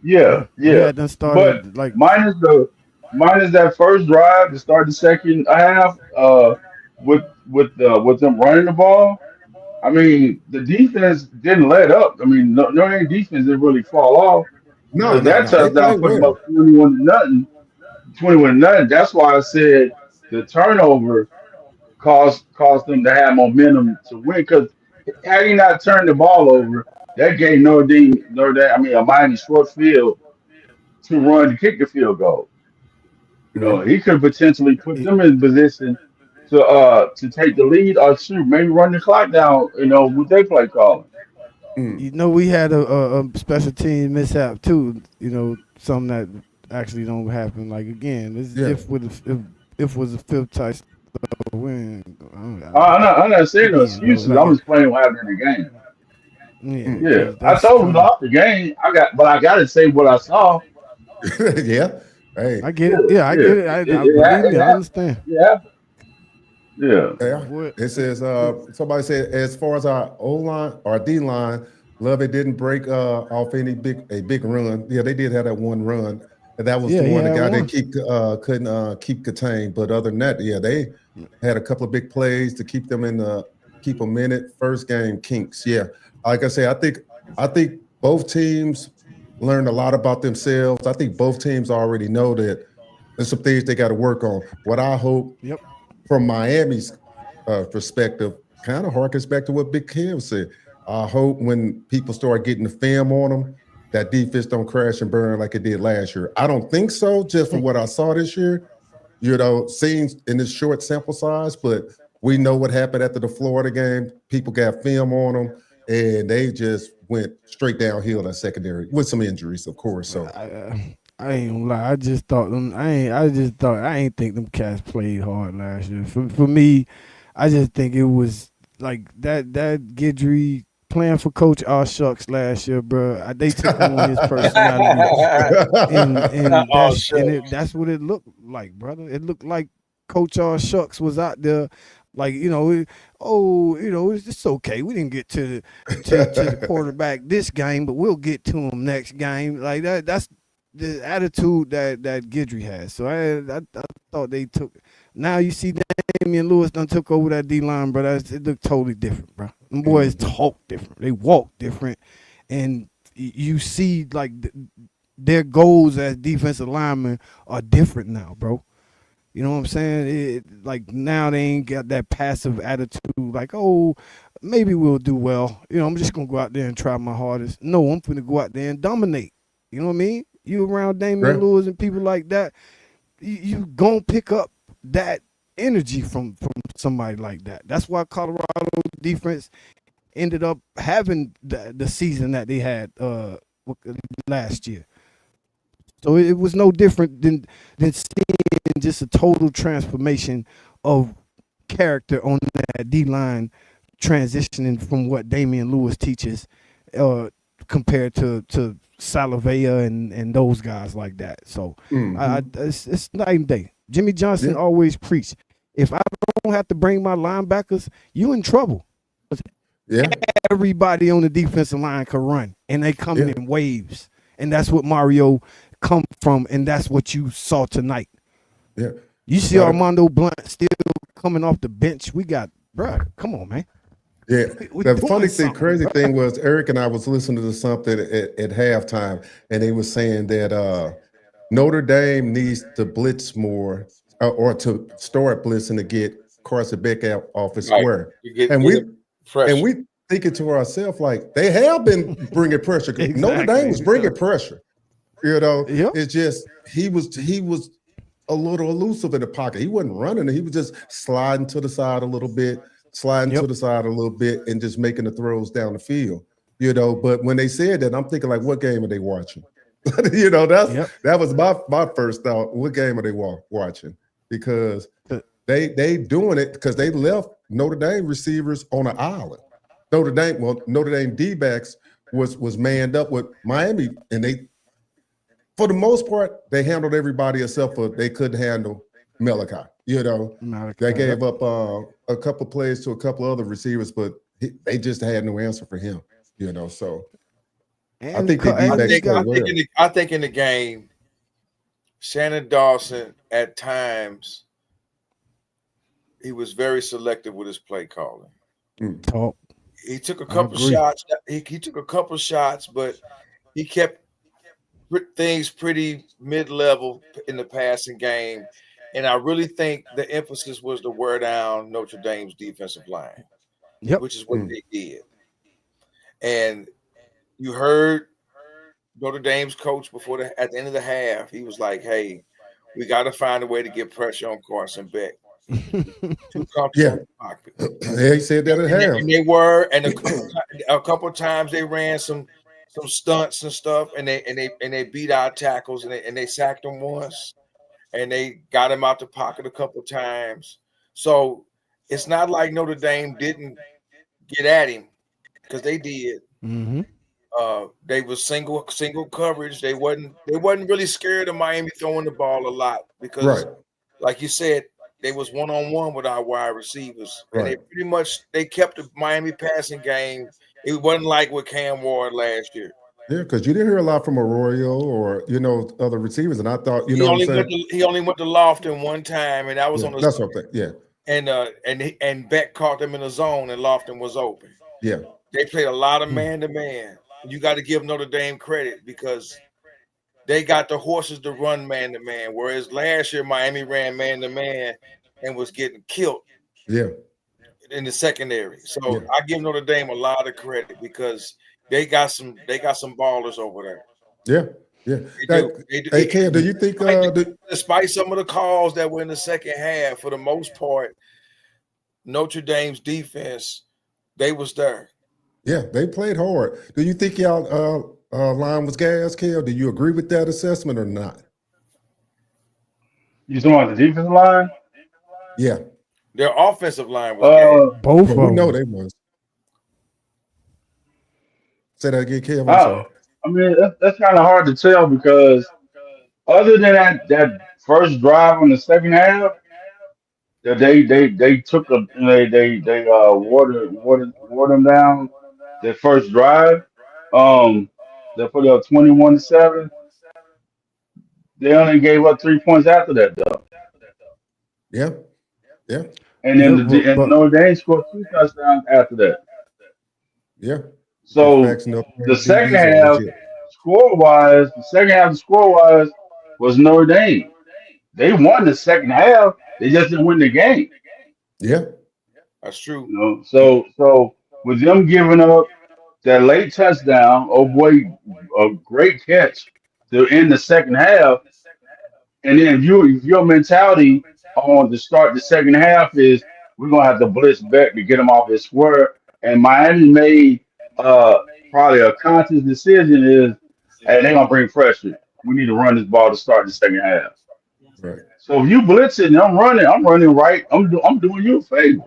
[SPEAKER 4] yeah,
[SPEAKER 5] Yeah, we
[SPEAKER 4] yeah.
[SPEAKER 5] had done
[SPEAKER 4] But
[SPEAKER 5] started like
[SPEAKER 4] minus that first drive to start the second half, with them running the ball. I mean, the defense didn't let up. I mean, Notre Dame defense didn't really fall off
[SPEAKER 2] No,
[SPEAKER 4] because
[SPEAKER 2] no,
[SPEAKER 4] that
[SPEAKER 2] no. They
[SPEAKER 4] touchdown
[SPEAKER 2] play
[SPEAKER 4] put them
[SPEAKER 2] well.
[SPEAKER 4] up 21-0. 21-0. That's why I said the turnover caused them to have momentum to win. Because had he not turned the ball over, that gave Notre Dame, I mean, a mighty short field to run to kick the field goal.
[SPEAKER 2] Yeah.
[SPEAKER 4] He could potentially put them in position to take the lead or shoot, maybe run the clock down, with their play calling.
[SPEAKER 2] Mm.
[SPEAKER 5] we had a special team mishap too. Something that actually don't happen. Like again, this
[SPEAKER 2] Yeah.
[SPEAKER 5] if was a fifth touch win.
[SPEAKER 4] I'm not saying no
[SPEAKER 5] Again, though,
[SPEAKER 4] excuses. I'm explaining what happened in the game.
[SPEAKER 5] yeah,
[SPEAKER 2] Mm.
[SPEAKER 4] Yeah,
[SPEAKER 5] because
[SPEAKER 4] I
[SPEAKER 5] that's
[SPEAKER 4] told him we
[SPEAKER 5] kind of
[SPEAKER 4] lost the game. But I got to say what I saw.
[SPEAKER 2] Yeah. Hey.
[SPEAKER 5] I get
[SPEAKER 4] Yeah,
[SPEAKER 5] it. Yeah, I
[SPEAKER 4] yeah,
[SPEAKER 5] get it. I
[SPEAKER 4] it,
[SPEAKER 5] believe me,
[SPEAKER 4] it
[SPEAKER 5] I
[SPEAKER 4] happened.
[SPEAKER 5] understand.
[SPEAKER 4] Yeah, yeah.
[SPEAKER 2] Yeah.
[SPEAKER 5] What?
[SPEAKER 2] It says somebody said as far as our O line or D line, Love it didn't break off a big run. Yeah, they did have that one run. And that was the
[SPEAKER 5] Yeah, he
[SPEAKER 2] one the
[SPEAKER 5] had
[SPEAKER 2] guy that
[SPEAKER 5] one.
[SPEAKER 2] couldn't keep contained. But other than that, yeah, they had a couple of big plays to keep them in it. First game kinks. Yeah. Like I say, I think both teams learned a lot about themselves. I think both teams already know that and some things they got to work on. What I hope from Miami's perspective kind of harkens back to what Big Kim said. I hope when people start getting the film on them, that defense don't crash and burn like it did last year. I don't think so, just from what I saw this year. Seeing in this short sample size, but we know what happened after the Florida game. People got film on them, and they just went straight downhill in secondary with some injuries, of course. So
[SPEAKER 5] I ain't gonna lie. I just thought them. I ain't think them cats played hard last year. For me, I just think it was like that Guidry playing for Coach R Shucks last year, bro. They took him on his personality, and that's what it looked like, brother. It looked like Coach R Shucks was out there, like it's okay. We didn't get to the quarterback this game, but we'll get to him next game. Like that. That's the attitude that Guidry has. So I thought they took. Now you see Damian Lewis done took over that D line, bro. It looked totally different, bro. Them boys talk different. They walk different, and you see like their goals as defensive linemen are different now, bro. You know what I'm saying? Like now they ain't got that passive attitude. Like, oh, maybe we'll do well. I'm just gonna go out there and try my hardest. No, I'm gonna go out there and dominate. You know what I mean? You around Damian Lewis and people like that, you gonna pick up that energy from somebody like that. That's why Colorado defense ended up having the season that they had last year. So it was no different than seeing just a total transformation of character on that D-line, transitioning from what Damian Lewis teaches compared to Salavea and those guys like that. So it's night and day. Jimmy Johnson always preached, if I don't have to bring my linebackers, you in trouble. Everybody on the defensive line can run, and they come in waves. And that's what Mario come from, and that's what you saw tonight.
[SPEAKER 2] Yeah.
[SPEAKER 5] You see Armando Blunt still coming off the bench. We got, bro, come on, man.
[SPEAKER 2] Yeah. The funny thing, crazy thing was Eric and I was listening to something at halftime, and they were saying that Notre Dame needs to blitz more or to start blitzing to get Carson Beck out off his square. And we thinking to ourselves, like, they have been bringing pressure. Exactly. Notre Dame was bringing pressure. It's just he was a little elusive in the pocket. He wasn't running. He was just sliding to the side a little bit, and just making the throws down the field. But when they said that, I'm thinking, like, what game are they watching? That was my first thought. What game are they watching? Because they doing it because they left Notre Dame receivers on an island. Notre Dame D-backs was manned up with Miami, and they, for the most part, they handled everybody except for they couldn't handle Malachi. They gave up a couple plays to a couple other receivers, but they just had no answer for him. So I think
[SPEAKER 3] I think in the game, Shannon Dawson at times he was very selective with his play calling.
[SPEAKER 5] Talk.
[SPEAKER 3] He took a couple shots. He took a couple shots, but he kept things pretty mid-level in the passing game. And I really think the emphasis was to wear down Notre Dame's defensive line, which is what they did. And you heard Notre Dame's coach at the end of the half, he was like, "Hey, we got to find a way to get pressure on Carson Beck." Too comfortable.
[SPEAKER 2] Yeah, he said that at half.
[SPEAKER 3] And they were, and a couple of times they ran some stunts and stuff, and they beat our tackles, and they sacked them once, and they got him out the pocket a couple of times. So it's not like Notre Dame didn't get at him, because they did.
[SPEAKER 5] Mm-hmm.
[SPEAKER 3] They was single coverage. They wasn't really scared of Miami throwing the ball a lot because, like you said, they was one-on-one with our wide receivers, and they pretty much kept the Miami passing game. It wasn't like with Cam Ward last year.
[SPEAKER 2] Yeah, because you didn't hear a lot from Arroyo or other receivers, and I thought he only
[SPEAKER 3] went to Lofton one time, and that was on the.
[SPEAKER 2] That's what I'm
[SPEAKER 3] saying. And Beck caught them in the zone, and Lofton was open.
[SPEAKER 2] Yeah,
[SPEAKER 3] they played a lot of man-to-man. You got to give Notre Dame credit because they got the horses to run man to man. Whereas last year Miami ran man to man and was getting killed
[SPEAKER 2] Yeah.
[SPEAKER 3] in the secondary. So
[SPEAKER 2] Yeah.
[SPEAKER 3] I give Notre Dame a lot of credit because they got some ballers over there.
[SPEAKER 2] Yeah. Yeah.
[SPEAKER 3] They do. They do.
[SPEAKER 2] Hey, Cam, do you think
[SPEAKER 3] Despite some of the calls that were in the second half, for the most part, Notre Dame's defense, they was there.
[SPEAKER 2] yeah, they played hard. Do you think y'all line was gas, Cam? Do you agree with that assessment or not?
[SPEAKER 4] You talking about the defensive line?
[SPEAKER 2] Yeah.
[SPEAKER 3] Their offensive line was gas.
[SPEAKER 5] Both
[SPEAKER 2] Well,
[SPEAKER 5] of
[SPEAKER 2] we know
[SPEAKER 5] them.
[SPEAKER 2] they was. Say that again, Cam. I'm sorry.
[SPEAKER 4] I mean, that's kind of hard to tell because other than that first drive in the second half, that they took a they wore them down. Their first drive, they put up 21-7. They only gave up 3 points after that though,
[SPEAKER 2] Yeah. Yeah.
[SPEAKER 4] and
[SPEAKER 5] Yeah,
[SPEAKER 4] then and Notre Dame scored 2 touchdowns after that.
[SPEAKER 2] Yeah. Big
[SPEAKER 4] So
[SPEAKER 2] facts. No
[SPEAKER 4] the second
[SPEAKER 2] DBs are
[SPEAKER 4] half
[SPEAKER 2] legit.
[SPEAKER 4] score wise was Notre Dame. They won the second half. They just didn't win the game.
[SPEAKER 2] Yeah.
[SPEAKER 3] That's true.
[SPEAKER 4] You know, so with them giving up that late touchdown, oh boy, a great catch to end the second half, and then if your mentality on to start the second half is we're gonna have to blitz back to get them off his square, and Miami made probably a conscious decision is, hey, they're gonna bring pressure. We need to run this ball to start the second half.
[SPEAKER 2] Right.
[SPEAKER 4] So if you blitz it and I'm running right. I'm doing you a favor.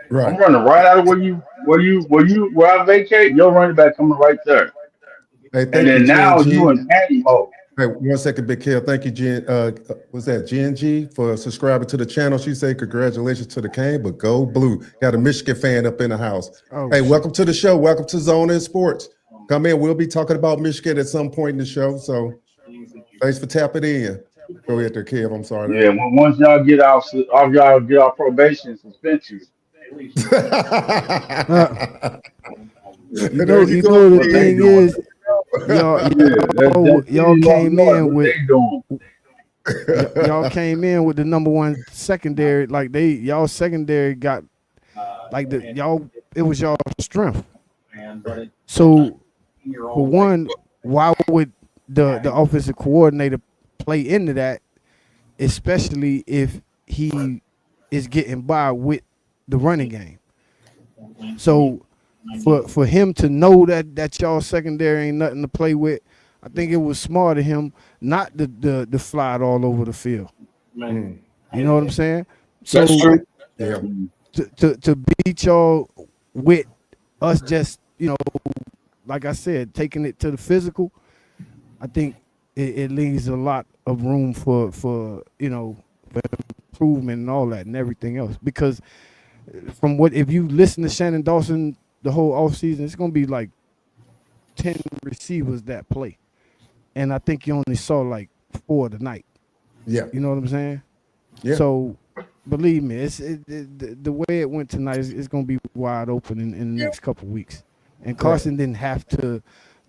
[SPEAKER 4] I'm
[SPEAKER 2] Right.
[SPEAKER 4] running right out of where I vacate. Your running back coming right there,
[SPEAKER 2] Hey,
[SPEAKER 4] and
[SPEAKER 2] thank you,
[SPEAKER 4] then now you
[SPEAKER 2] GNG.
[SPEAKER 4] in panic mode.
[SPEAKER 2] Hey, 1 second, Big Kill. Thank you, Jen. Was that GNG for subscribing to the channel? She said, congratulations to the Cane, but go blue. Got a Michigan fan up in the house.
[SPEAKER 5] Oh,
[SPEAKER 2] Hey,
[SPEAKER 5] shit.
[SPEAKER 2] welcome to the show. Welcome to Zone in Sports. Come in. We'll be talking about Michigan at some point in the show. So thanks for tapping in. Go ahead there, Kev. I'm sorry.
[SPEAKER 4] Yeah, once y'all get off probation and suspensions.
[SPEAKER 5] You know the thing is, y'all came in with y'all came in with the number one secondary. Like y'all secondary got like it was y'all strength. So for one, why would the offensive coordinator play into that, especially if he is getting by with the running game? So for him to know that y'all secondary ain't nothing to play with, I think it was smart of him not to fly it all over the field. You know what I'm saying? So
[SPEAKER 3] That's true.
[SPEAKER 2] Yeah.
[SPEAKER 5] to beat y'all with us just, like I said, taking it to the physical, I think it leaves a lot of room for improvement and all that and everything else. Because if you listen to Shannon Dawson the whole offseason, it's gonna be like 10 receivers that play. And I think you only saw like 4 tonight.
[SPEAKER 2] Yeah.
[SPEAKER 5] You know what I'm saying?
[SPEAKER 2] Yeah.
[SPEAKER 5] So believe me, the way it went tonight is going to be wide open in the next couple of weeks. And Carson didn't have to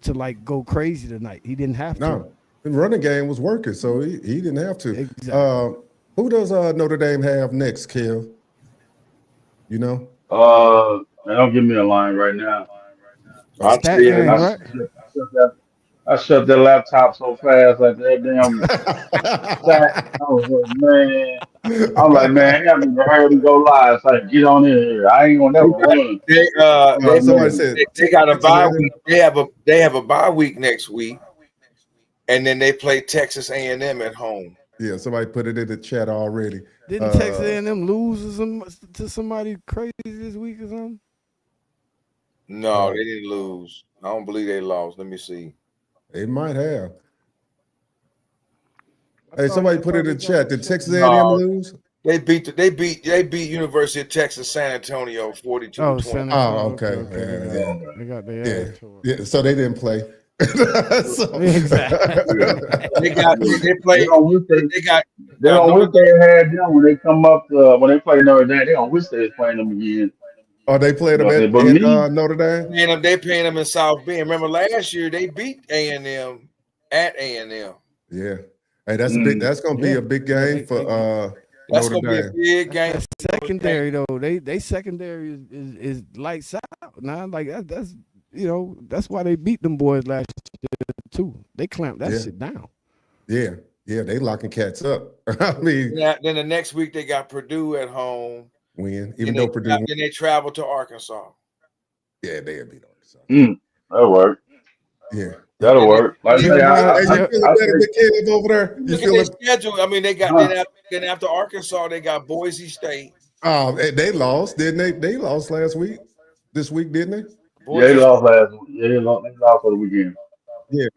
[SPEAKER 5] like go crazy tonight. He didn't have to.
[SPEAKER 2] No, the running game was working, so he didn't have to.
[SPEAKER 5] Exactly.
[SPEAKER 2] Who does Notre Dame have next, Kev? You know?
[SPEAKER 4] Don't give me a line right now.
[SPEAKER 2] Oh,
[SPEAKER 5] Stat gang, right?
[SPEAKER 4] I shut that laptop so fast, like that damn stat. I was like, man. I'm like, man, you haven't even heard me go live. So like, get on in here. I ain't gonna never run.
[SPEAKER 2] somebody said
[SPEAKER 3] They got a bye week. They have a bye week next week, and then they play Texas A&M at home.
[SPEAKER 2] Yeah, somebody put it in the chat already.
[SPEAKER 5] Didn't Texas A&M lose to somebody crazy this week or something?
[SPEAKER 3] No, they didn't lose. I don't believe they lost. Let me see.
[SPEAKER 2] They might have. Hey, somebody put it in the chat. Did Texas A&M lose?
[SPEAKER 3] They beat University of Texas San Antonio 42-20.
[SPEAKER 2] Oh, okay.
[SPEAKER 5] They got their ass tore up.
[SPEAKER 2] Yeah, so they didn't play.
[SPEAKER 5] Exactly.
[SPEAKER 3] They
[SPEAKER 4] don't wish they had them when they come up when they play Notre Dame. They don't wish they was playing them again.
[SPEAKER 2] Oh, they played them at Notre Dame?
[SPEAKER 3] They paying them in South Bend. Remember last year they beat A&M at A&M.
[SPEAKER 2] Yeah. Hey, that's gonna be a big game for
[SPEAKER 3] That's
[SPEAKER 2] Notre
[SPEAKER 3] gonna be a
[SPEAKER 2] Dame.
[SPEAKER 3] big game.
[SPEAKER 5] That secondary though, they secondary is lights out now. Like that's that's why they beat them boys last year too. They clamped that shit down.
[SPEAKER 2] Yeah, they locking cats up. I mean,
[SPEAKER 3] then the next week they got Purdue at home.
[SPEAKER 2] even though Purdue,
[SPEAKER 3] then they travel to Arkansas.
[SPEAKER 2] Yeah, they'll beat Arkansas.
[SPEAKER 4] That'll work.
[SPEAKER 2] Yeah,
[SPEAKER 4] that'll work. Like
[SPEAKER 2] you
[SPEAKER 4] I
[SPEAKER 2] feeling better with kids over there? You
[SPEAKER 3] look at their schedule. I mean, they got then after Arkansas, they got Boise State.
[SPEAKER 2] Oh, they lost, didn't they? They lost last week. This week, didn't they?
[SPEAKER 4] Yeah, they lost last week. Yeah, they lost for the weekend.
[SPEAKER 2] Yeah.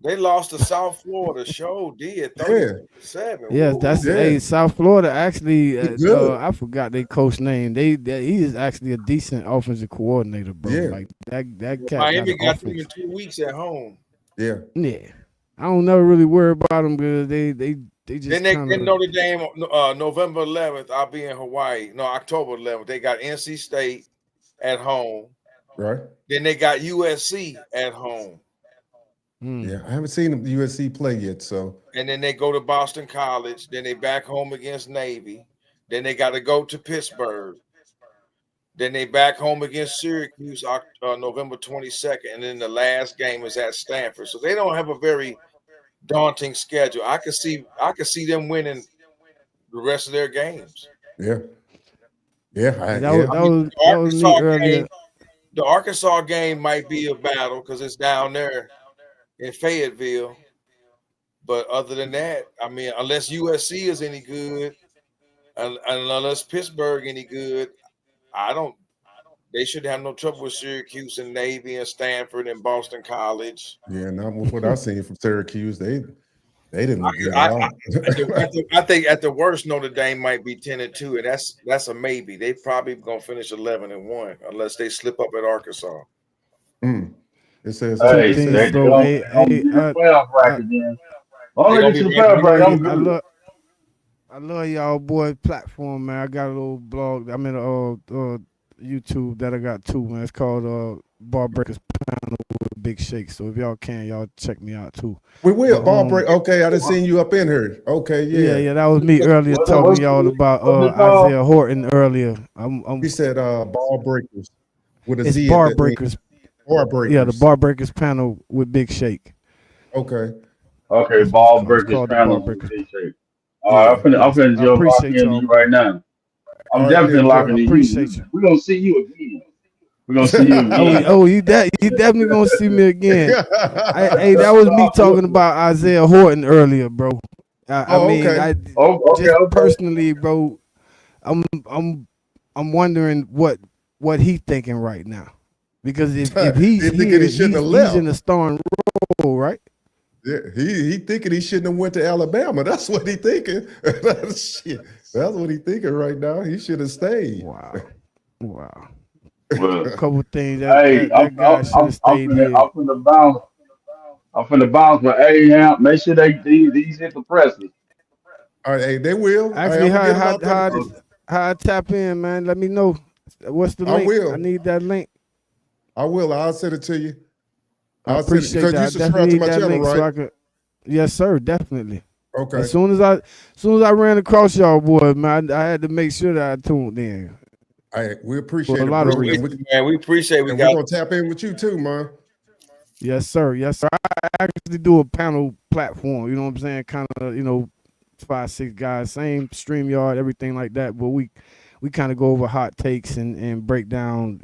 [SPEAKER 3] They lost to South Florida. Show did 37.
[SPEAKER 5] Yeah, that's South Florida. Actually, I forgot their coach name. He is actually a decent offensive coordinator, bro.
[SPEAKER 2] Yeah.
[SPEAKER 5] Like that cat.
[SPEAKER 3] Miami got them in 2 weeks at home.
[SPEAKER 2] Yeah.
[SPEAKER 5] I don't never really worry about them because they just.
[SPEAKER 3] Then Notre Dame November 11th. I'll be in Hawaii. No, October 11th. They got NC State at home.
[SPEAKER 2] Right.
[SPEAKER 3] Then they got USC at home.
[SPEAKER 2] Yeah, I haven't seen the USC play yet, so.
[SPEAKER 3] And then they go to Boston College. Then they back home against Navy. Then they got to go to Pittsburgh. Then they back home against Syracuse November 22nd. And then the last game is at Stanford. So they don't have a very daunting schedule. I could see them winning the rest of their games.
[SPEAKER 2] Yeah. Yeah.
[SPEAKER 5] That was me earlier.
[SPEAKER 3] The Arkansas game might be a battle because it's down there in Fayetteville. But other than that, I mean, unless USC is any good, and unless Pittsburgh any good, they should have no trouble with Syracuse and Navy and Stanford and Boston College.
[SPEAKER 2] Yeah, not with what I've seen from Syracuse. They didn't look good at all.
[SPEAKER 3] I think at the worst, Notre Dame might be 10-2, and that's a maybe. They probably gonna finish 11-1 unless they slip up at Arkansas.
[SPEAKER 2] It says
[SPEAKER 4] playoff bracket then.
[SPEAKER 5] I love y'all boy platform, man. I got a little blog. I'm in YouTube that I got too, man. It's called Bar Breakers Panel with Big Shake. So if y'all can, y'all check me out too.
[SPEAKER 2] We will. Bar break. Okay, I done seen you up in here. Okay,
[SPEAKER 5] yeah. That was me earlier talking y'all about Isaiah Horton earlier.
[SPEAKER 2] He said Ball Breakers with a
[SPEAKER 5] it's
[SPEAKER 2] Z.
[SPEAKER 5] Bar Breakers.
[SPEAKER 2] Bar Breakers.
[SPEAKER 5] Yeah, the Bar Breakers Panel with Big Shake.
[SPEAKER 2] Okay,
[SPEAKER 4] Ball Breakers Panel with Big Shake. I'm finna jump off in you right now. I'm definitely locking in you. We're gonna see you again.
[SPEAKER 5] You definitely gonna see me again. Hey, that was me talking about Isaiah Horton earlier, bro. Personally, bro, I'm wondering what he thinking right now, because if he's in a starring role, right?
[SPEAKER 2] Yeah, he thinking he shouldn't have went to Alabama. That's what he thinking. That's what he thinking right now. He should have stayed.
[SPEAKER 5] Wow.
[SPEAKER 4] Well,
[SPEAKER 5] a couple things
[SPEAKER 4] that guy should have stayed here. I'm finna bounce, but make sure these hit the presses.
[SPEAKER 2] All right, hey, they will.
[SPEAKER 5] Actually, how I tap in, man? Let me know. What's the link? I need that link.
[SPEAKER 2] I will. I'll send it to you.
[SPEAKER 5] I appreciate that.
[SPEAKER 2] You subscribe to my channel, right?
[SPEAKER 5] So yes, sir. Definitely.
[SPEAKER 2] Okay.
[SPEAKER 5] As soon as I ran across y'all boys, man, I had to make sure that I tuned in.
[SPEAKER 2] We appreciate it,
[SPEAKER 5] a lot of
[SPEAKER 2] reasons.
[SPEAKER 3] Man, we appreciate
[SPEAKER 2] we're gonna tap in with you too, man.
[SPEAKER 5] Yes, sir. I actually do a panel platform. You know what I'm saying? Kind of, 5-6 guys, same StreamYard, everything like that. But we kind of go over hot takes and break down,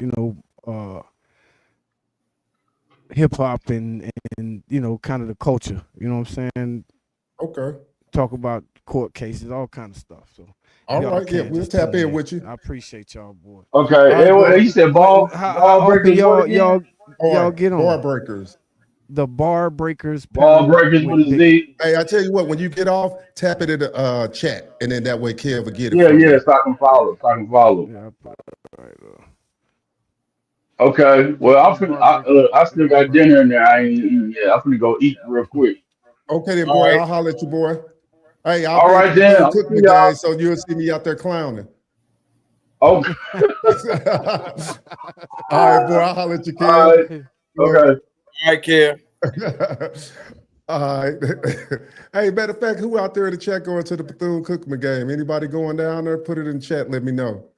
[SPEAKER 5] hip hop and kind of the culture. You know what I'm saying?
[SPEAKER 2] Okay.
[SPEAKER 5] Talk about court cases, all kind of stuff. So.
[SPEAKER 2] All right, yeah, we'll tap in with you.
[SPEAKER 5] I appreciate y'all, boy.
[SPEAKER 4] Okay, you said ball breakers.
[SPEAKER 5] Y'all get on
[SPEAKER 2] Bar Breakers.
[SPEAKER 5] The Bar Breakers.
[SPEAKER 4] Ball Breakers with a Z.
[SPEAKER 2] Hey, I tell you what, when you get off, tap it in the chat, and then that way Kev will get it.
[SPEAKER 4] Yeah, so I can follow.
[SPEAKER 5] Yeah, right.
[SPEAKER 4] Okay, well, I still got dinner in there. I ain't eating yet. I'm gonna go eat real quick.
[SPEAKER 2] Okay, then, boy. Right. I'll holler at you, boy. Hey,
[SPEAKER 4] All right, then.
[SPEAKER 2] Cooking today, so you'll see me out there clowning.
[SPEAKER 4] Okay.
[SPEAKER 2] All right, boy. I'll holler at you, Kev.
[SPEAKER 4] All right. Okay.
[SPEAKER 3] All right, Kev.
[SPEAKER 2] All right. Hey, matter of fact, who out there in the chat going to the Bethune-Cookman game? Anybody going down there? Put it in the chat. Let me know.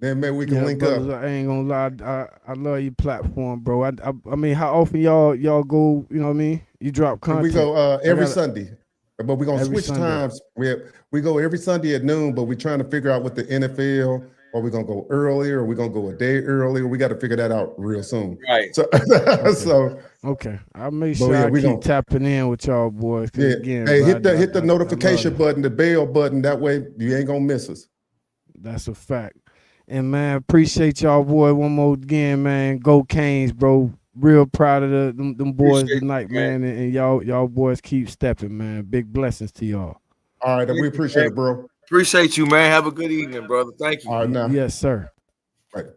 [SPEAKER 2] Then maybe we can link
[SPEAKER 5] brothers,
[SPEAKER 2] up.
[SPEAKER 5] I ain't gonna lie. I love your platform, bro. I mean, how often y'all go? You know what I mean? You drop
[SPEAKER 2] And we
[SPEAKER 5] content.
[SPEAKER 2] go every Sunday, but we're gonna
[SPEAKER 5] Every
[SPEAKER 2] switch
[SPEAKER 5] Sunday.
[SPEAKER 2] times. We go every Sunday at noon, but we're trying to figure out with the NFL. Are we gonna go earlier? Or we gonna go a day earlier? We got to figure that out real soon.
[SPEAKER 3] Right.
[SPEAKER 2] So,
[SPEAKER 5] Okay. I'll make
[SPEAKER 2] but
[SPEAKER 5] sure
[SPEAKER 2] yeah,
[SPEAKER 5] I
[SPEAKER 2] we
[SPEAKER 5] keep
[SPEAKER 2] gonna
[SPEAKER 5] tapping in with y'all boys. Cause
[SPEAKER 2] yeah.
[SPEAKER 5] again,
[SPEAKER 2] Hey,
[SPEAKER 5] bro,
[SPEAKER 2] hit the
[SPEAKER 5] I
[SPEAKER 2] notification
[SPEAKER 5] love it.
[SPEAKER 2] button, the bell button. That way you ain't gonna miss us.
[SPEAKER 5] That's a fact. And man, appreciate y'all boy one more again, man. Go Canes, bro. Real proud of them boys
[SPEAKER 3] Appreciate
[SPEAKER 5] tonight,
[SPEAKER 3] you, man.
[SPEAKER 5] man. And y'all boys keep stepping, man. Big blessings to y'all.
[SPEAKER 2] All right,
[SPEAKER 3] Thank
[SPEAKER 2] we
[SPEAKER 3] you,
[SPEAKER 2] appreciate
[SPEAKER 3] man.
[SPEAKER 2] it, bro.
[SPEAKER 3] Appreciate you, man. Have a good evening, brother. Thank you.
[SPEAKER 2] All right, now.
[SPEAKER 5] Yes, sir.
[SPEAKER 2] Right.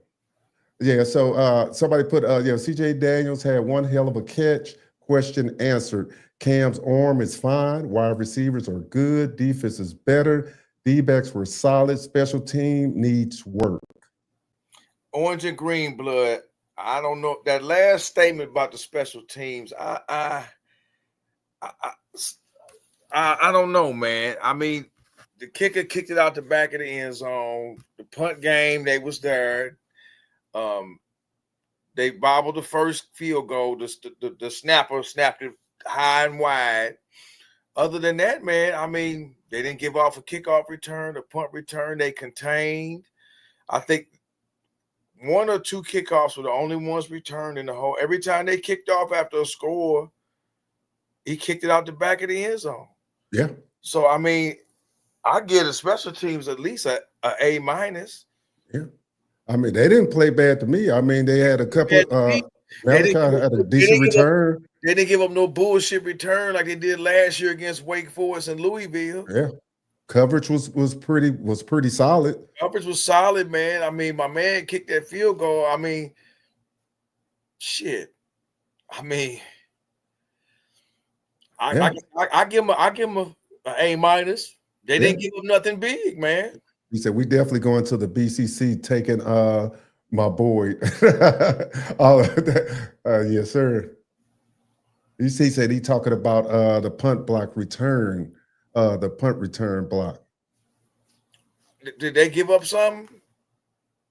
[SPEAKER 2] Yeah, so somebody put CJ Daniels had one hell of a catch. Question answered. Cam's arm is fine. Wide receivers are good. Defense is better. D-backs were solid. Special team needs work.
[SPEAKER 3] Orange and green blood. I don't know that last statement about the special teams. I don't know, man. I mean, the kicker kicked it out the back of the end zone. The punt game, they was there. They bobbled the first field goal. The snapper snapped it high and wide. Other than that, man, I mean, they didn't give off a kickoff return, a punt return. They contained. I think one or two kickoffs were the only ones returned in the whole. Every time they kicked off after a score, he kicked it out the back of the end zone.
[SPEAKER 2] Yeah.
[SPEAKER 3] So, I mean, I give the special teams at least a A minus.
[SPEAKER 2] Yeah. I mean, they didn't play bad to me. I mean, they had a couple. Malachi had a decent return.
[SPEAKER 3] They didn't give up no bullshit return like they did last year against Wake Forest and Louisville.
[SPEAKER 2] Yeah. Coverage was pretty solid.
[SPEAKER 3] Coverage was solid, man. I mean, my man kicked that field goal. I mean, shit. I mean, I give him a A minus. They didn't give him nothing big, man.
[SPEAKER 2] He said we definitely going to the BCC taking my boy. Yes, sir. He said he talking about the punt block return, the punt return block.
[SPEAKER 3] Did they give up something?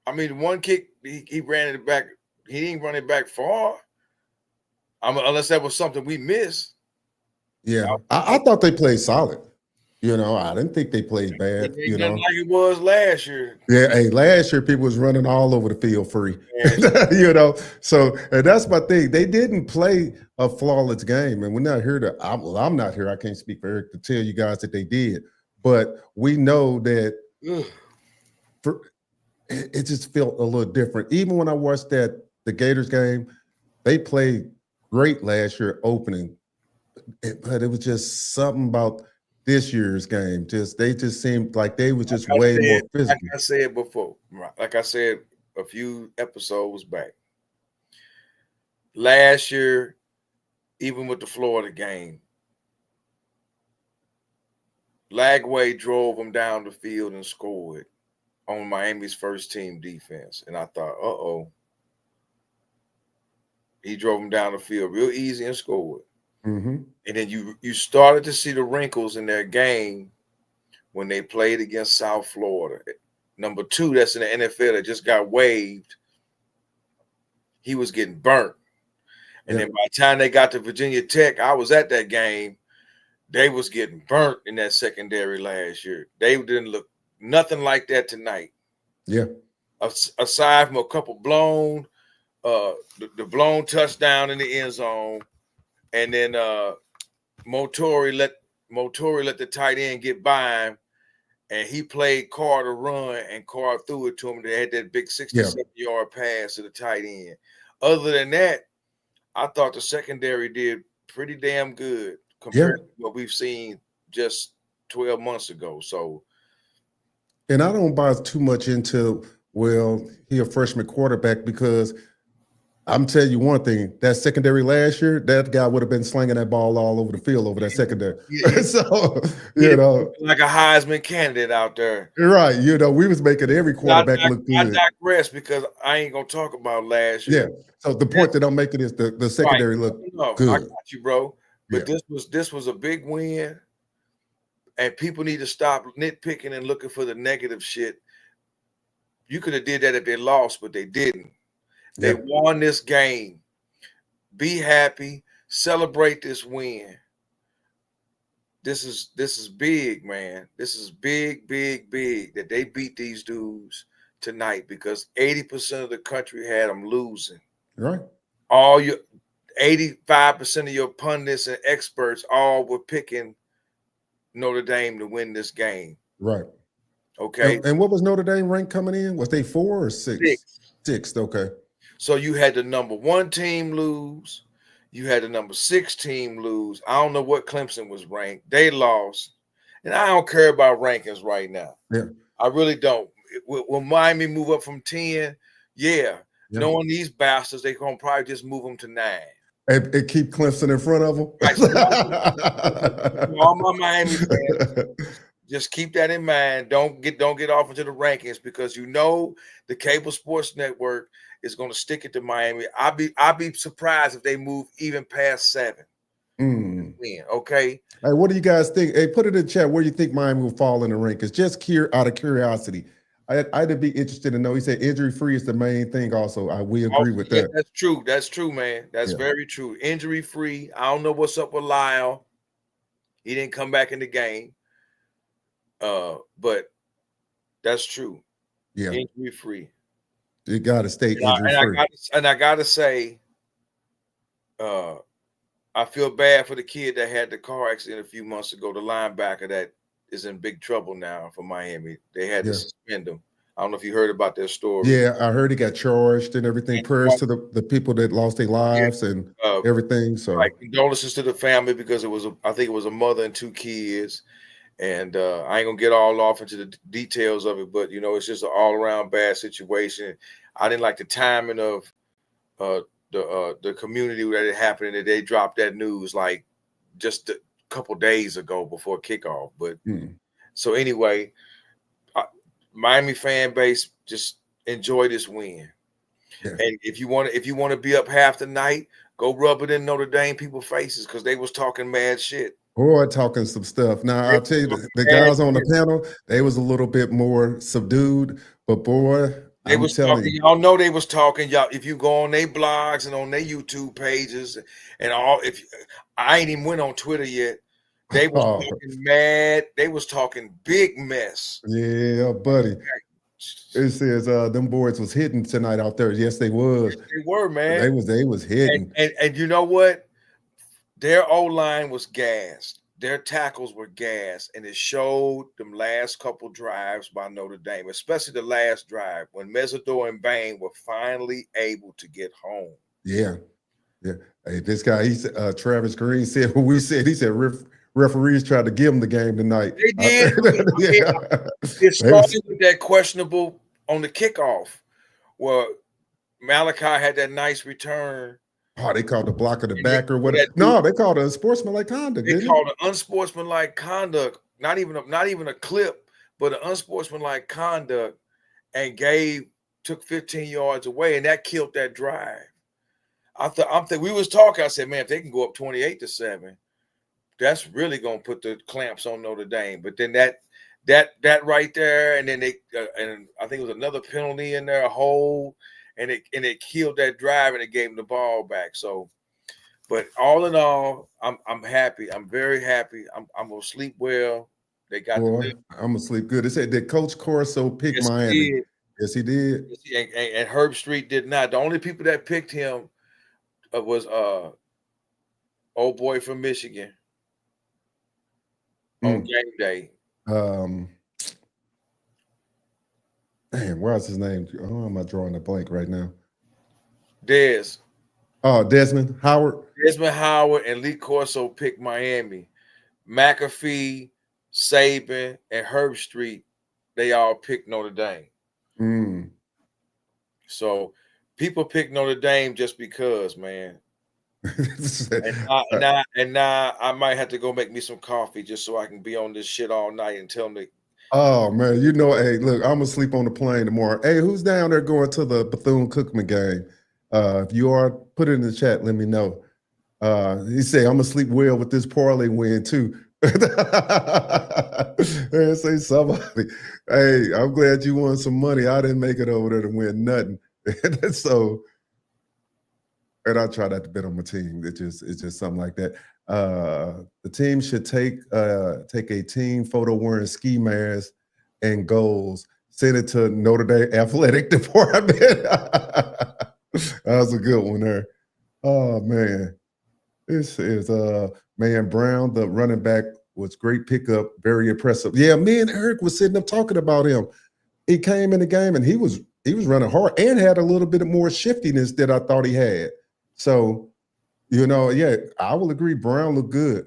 [SPEAKER 3] I mean, one kick he ran it back. He didn't run it back far. Unless that was something we missed.
[SPEAKER 2] Yeah, I thought they played solid. You know, I didn't think they played bad. You know,
[SPEAKER 3] like it was last year.
[SPEAKER 2] Yeah, hey, last year people was running all over the field free. You know, so and that's my thing. They didn't play a flawless game, and we're not here to. I'm not here. I can't speak for Eric to tell you guys that they did, but we know that it just felt a little different. Even when I watched the Gators game, they played great last year opening, but it was just something about this year's game. They just seemed like they were just way more physical.
[SPEAKER 3] Like I said before, like I said a few episodes back. Last year, even with the Florida game, Lagway drove them down the field and scored on Miami's first team defense. And I thought, he drove them down the field real easy and scored.
[SPEAKER 2] Mm-hmm.
[SPEAKER 3] And then you started to see the wrinkles in their game when they played against South Florida. Number 2, that's in the NFL that just got waived. He was getting burnt. And then by the time they got to Virginia Tech, I was at that game. They was getting burnt in that secondary last year. They didn't look nothing like that tonight.
[SPEAKER 2] Yeah.
[SPEAKER 3] Aside from a couple blown, the blown touchdown in the end zone. And then Motori let the tight end get by him, and he played Carr to run, and Carr threw it to him. They had that big 67-yard pass to the tight end. Other than that, I thought the secondary did pretty damn good compared to what we've seen just 12 months ago. So,
[SPEAKER 2] and I don't buy too much into he a freshman quarterback because I'm telling you one thing, that secondary last year, that guy would have been slinging that ball all over the field over that secondary. So, you know,
[SPEAKER 3] like a Heisman candidate out there.
[SPEAKER 2] you're right. You know, we was making every quarterback look
[SPEAKER 3] I
[SPEAKER 2] good.
[SPEAKER 3] digress because I ain't gonna talk about last
[SPEAKER 2] Yeah.
[SPEAKER 3] year.
[SPEAKER 2] So the point that I'm making is the secondary
[SPEAKER 3] Right.
[SPEAKER 2] look
[SPEAKER 3] No, I
[SPEAKER 2] good.
[SPEAKER 3] got you, bro. But
[SPEAKER 2] Yeah.
[SPEAKER 3] this was a big win, and people need to stop nitpicking and looking for the negative shit. You could have did that if they lost, but they didn't. They won this game. Be happy. Celebrate this win. This is big, man. This is big that they beat these dudes tonight because 80% of the country had them losing.
[SPEAKER 2] Right.
[SPEAKER 3] All your 85% of your pundits and experts all were picking Notre Dame to win this game.
[SPEAKER 2] Right.
[SPEAKER 3] Okay.
[SPEAKER 2] And what was Notre Dame rank coming in? Was they 4 or 6? 6. Okay.
[SPEAKER 3] So you had the number 1 team lose. You had the number 6 team lose. I don't know what Clemson was ranked. They lost. And I don't care about rankings right now.
[SPEAKER 2] Yeah.
[SPEAKER 3] I really don't. Will Miami move up from 10? Yeah. Knowing these bastards, they're going to probably just move them to 9.
[SPEAKER 2] And keep Clemson in front of them.
[SPEAKER 3] All my Miami fans, just keep that in mind. Don't get off into the rankings because you know the cable sports network is going to stick it to Miami. I'll be surprised if they move even past 7. Okay.
[SPEAKER 2] Hey, what do you guys think? Hey, put it in the chat where you think Miami will fall in the rankings. Just out of curiosity. I'd be interested to know. He said injury free is the main thing. Also, we agree with that.
[SPEAKER 3] That's true. That's true, man. That's very true. Injury free. I don't know what's up with Lyle. He didn't come back in the game. But that's true.
[SPEAKER 2] Yeah.
[SPEAKER 3] Injury free.
[SPEAKER 2] You got to stay injury free.
[SPEAKER 3] And I got to say, I feel bad for the kid that had the car accident a few months ago. The linebacker that is in big trouble now for Miami. They had to suspend him. I don't know if you heard about their story.
[SPEAKER 2] Yeah, I heard he got charged and everything. Prayers to the people that lost their lives and everything. So
[SPEAKER 3] condolences to the family because I think it was a mother and 2 kids. And I ain't gonna get all off into the details of it, but you know, it's just an all-around bad situation. I didn't like the timing of the community that it happened, and they dropped that news like just a couple days ago before kickoff. But so anyway, Miami fan base, just enjoy this win. Yeah. And if you want to be up half the night, go rub it in Notre Dame people's faces because they was talking mad shit.
[SPEAKER 2] Boy, talking some stuff. Now, I'll tell you, the guys on the panel, they was a little bit more subdued, but boy,
[SPEAKER 3] they was talking. Y'all know they was talking. Y'all, if you go on their blogs and on their YouTube pages and all, if I ain't even went on Twitter yet, they was talking mad. They was talking big mess.
[SPEAKER 2] Yeah, buddy. It says them boys was hitting tonight out there. Yes, they was.
[SPEAKER 3] Yes, they were, man.
[SPEAKER 2] They was hitting.
[SPEAKER 3] And you know what? Their O-line was gassed. Their tackles were gassed, and it showed them last couple drives by Notre Dame, especially the last drive when Mesidor and Bain were finally able to get home.
[SPEAKER 2] Yeah. Hey, this guy, Travis Green said what we said. He said referees tried to give him the game tonight.
[SPEAKER 3] They did. It started with that questionable on the kickoff where Malachi had that nice return.
[SPEAKER 2] Oh, they called the block of the back or whatever. No, they called it unsportsmanlike conduct.
[SPEAKER 3] They called it unsportsmanlike conduct. Not even a clip, but an unsportsmanlike conduct, and took 15 yards away, and that killed that drive. We was talking. I said, man, if they can go up 28-7, that's really gonna put the clamps on Notre Dame. But then that right there, and then they and I think it was another penalty in there, a hold. And it killed that drive and it gave him the ball back. So, but all in all, I'm happy. I'm very happy. I'm gonna sleep well. They got.
[SPEAKER 2] Boy, I'm gonna sleep good. They said that Coach Corso picked Miami. Yes, he did.
[SPEAKER 3] And Herb Street did not. The only people that picked him was old boy from Michigan on game day.
[SPEAKER 2] Man, where's his name? Oh, am I drawing a blank right now?
[SPEAKER 3] Desmond
[SPEAKER 2] Howard.
[SPEAKER 3] Desmond Howard and Lee Corso picked Miami. McAfee, Saban, and Herb Street, they all picked Notre Dame. So People pick Notre Dame just because, man.
[SPEAKER 2] Uh,
[SPEAKER 3] And now I might have to go make me some coffee just so I can be on this shit all night and tell me.
[SPEAKER 2] Oh man, hey, look, I'm gonna sleep on the plane tomorrow. Hey, who's down there going to the Bethune-Cookman game? If you are, put it in the chat. Let me know. He said, I'm gonna sleep well with this parlay win too. Hey, say somebody. Hey, I'm glad you won some money. I didn't make it over there to win nothing. So, and I try not to bet on my team. It's just something like that. The team should take a team photo wearing ski masks and goals, send it to Notre Dame Athletic Department. That was a good one there. Oh man. This is man Brown, the running back, was great pickup, very impressive. Yeah, me and Eric was sitting up talking about him. He came in the game and he was running hard and had a little bit more shiftiness that I thought he had. So, yeah, I will agree. Brown looked good.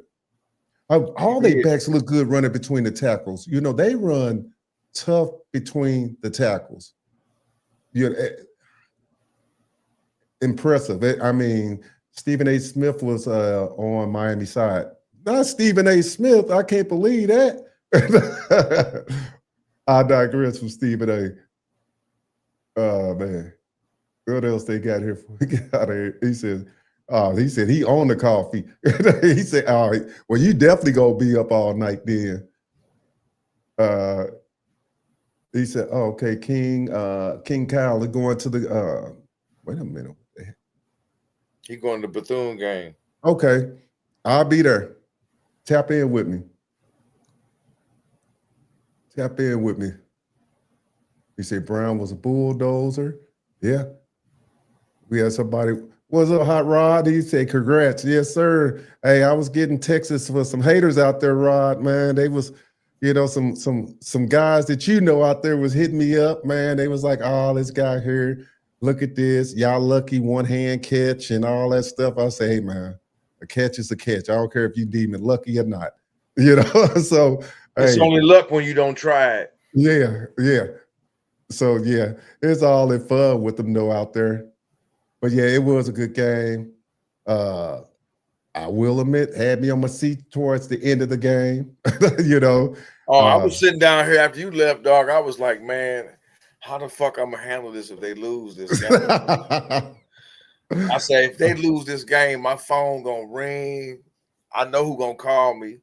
[SPEAKER 2] All their backs look good running between the tackles. They run tough between the tackles. Impressive. I mean, Stephen A. Smith was on Miami side. Not Stephen A. Smith. I can't believe that. I digress from Stephen A. Oh man, what else they got here? He said he owned the coffee. He said, "All right, well, you definitely gonna be up all night then." He said, "Oh, okay, King Kyle is going to the." Wait a minute.
[SPEAKER 3] He going to the Bethune game.
[SPEAKER 2] Okay, I'll be there. Tap in with me. Tap in with me. He said Brown was a bulldozer. Yeah. We had somebody. What's up, Hot Rod? He said, congrats. Yes, sir. Hey, I was getting texts for some haters out there, Rod, man. They was, some guys that out there was hitting me up, man. They was like, oh, this guy here, look at this. Y'all lucky one-hand catch and all that stuff. I say, hey, man, a catch is a catch. I don't care if you deem it lucky or not. So
[SPEAKER 3] it's only luck when you don't try it.
[SPEAKER 2] Yeah. So yeah, it's all in fun with them out there. But yeah, it was a good game. I will admit, had me on my seat towards the end of the game.
[SPEAKER 3] I was sitting down here after you left, dog. I was like, man, how the fuck I'm gonna handle this if they lose this game? I say, if they lose this game, my phone gonna ring. I know who gonna call me.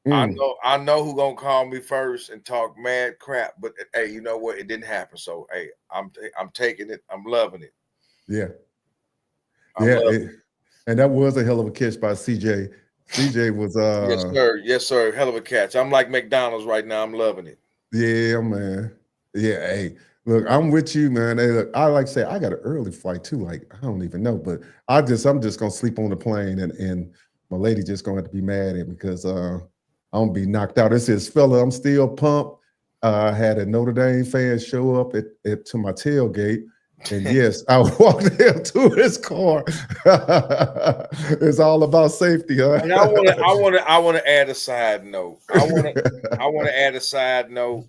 [SPEAKER 3] I know who gonna call me first and talk mad crap. But hey, you know what? It didn't happen. So hey, I'm taking it. I'm loving it.
[SPEAKER 2] Yeah. And that was a hell of a catch by CJ. CJ was
[SPEAKER 3] yes, sir. Hell of a catch. I'm like McDonald's right now. I'm loving it.
[SPEAKER 2] Yeah, man. Yeah, hey, look, I'm with you, man. Hey, look, I like to say I got an early flight too. Like, I don't even know, but I'm just gonna sleep on the plane and my lady just gonna have to be mad at me because I'm gonna be knocked out. It says, fella, I'm still pumped. I had a Notre Dame fan show up to my tailgate. And yes, I walked him to his car. It's all about safety, huh?
[SPEAKER 3] And I want to add a side note. I want to add a side note.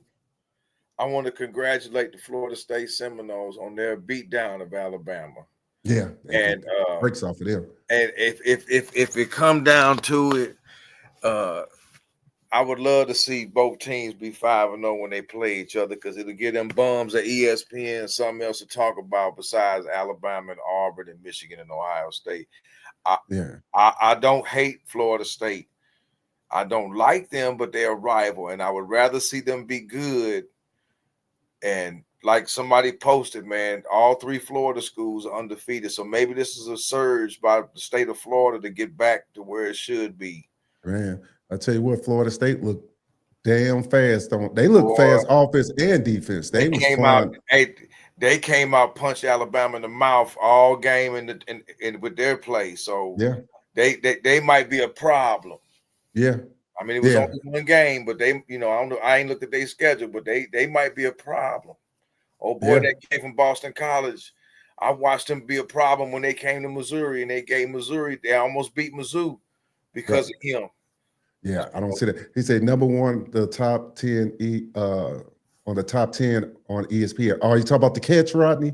[SPEAKER 3] I want to congratulate the Florida State Seminoles on their beatdown of Alabama.
[SPEAKER 2] Yeah,
[SPEAKER 3] and
[SPEAKER 2] breaks off of them.
[SPEAKER 3] And if it come down to it, I would love to see both teams be 5-0 when they play each other because it'll give them bums at ESPN something else to talk about besides Alabama and Auburn and Michigan and Ohio State. I don't hate Florida State. I don't like them, but they're a rival, and I would rather see them be good. And like somebody posted, man, all 3 Florida schools are undefeated. So maybe this is a surge by the state of Florida to get back to where it should be.
[SPEAKER 2] Man, I tell you what, Florida State looked damn fast. They look fast, offense and defense. They came out.
[SPEAKER 3] They came out, punched Alabama in the mouth all game in with their play. So
[SPEAKER 2] yeah,
[SPEAKER 3] they might be a problem.
[SPEAKER 2] Yeah,
[SPEAKER 3] I mean it was only one game, but they, I don't know. I ain't looked at their schedule, but they might be a problem. Oh boy, that kid from Boston College. I watched him be a problem when they came to Missouri, and they gave Missouri. They almost beat Mizzou because of him.
[SPEAKER 2] Yeah, I don't see that. He said number 1, the top 10 on the top 10 on ESPN. Oh, you talk about the catch, Rodney?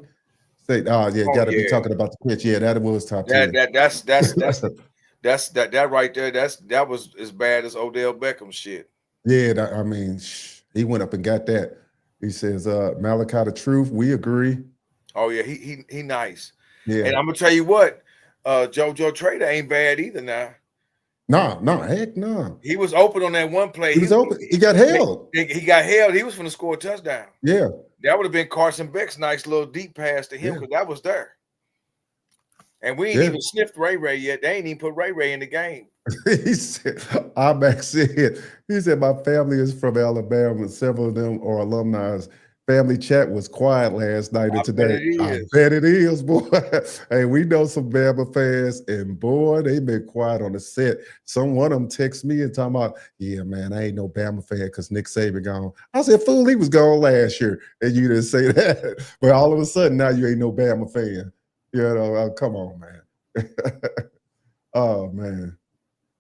[SPEAKER 2] Say, oh yeah,
[SPEAKER 3] Oh
[SPEAKER 2] got to be
[SPEAKER 3] yeah,
[SPEAKER 2] talking about the pitch. Yeah, that was top 10.
[SPEAKER 3] That right there. That was as bad as Odell Beckham shit.
[SPEAKER 2] Yeah, I mean, he went up and got that. He says, Malachi the Truth, we agree.
[SPEAKER 3] Oh yeah, he nice.
[SPEAKER 2] Yeah.
[SPEAKER 3] And I'm gonna tell you what, JoJo Trader ain't bad either now.
[SPEAKER 2] No, heck no.
[SPEAKER 3] He was open on that one play.
[SPEAKER 2] He was open. He got held.
[SPEAKER 3] He got held. He was going to score a touchdown.
[SPEAKER 2] Yeah.
[SPEAKER 3] That would have been Carson Beck's nice little deep pass to him because that was there. And we ain't even sniffed Ray yet. They ain't even put Ray in the game.
[SPEAKER 2] He said, he said, my family is from Alabama. Several of them are alumni. Family chat was quiet last night and today. I bet it is, boy. Hey, we know some Bama fans, and boy, they been quiet on the set. One of them text me and talking about, yeah, man, I ain't no Bama fan because Nick Saban gone. I said, fool, he was gone last year, and you didn't say that. But all of a sudden, now you ain't no Bama fan. You know, come on, man. Oh, man.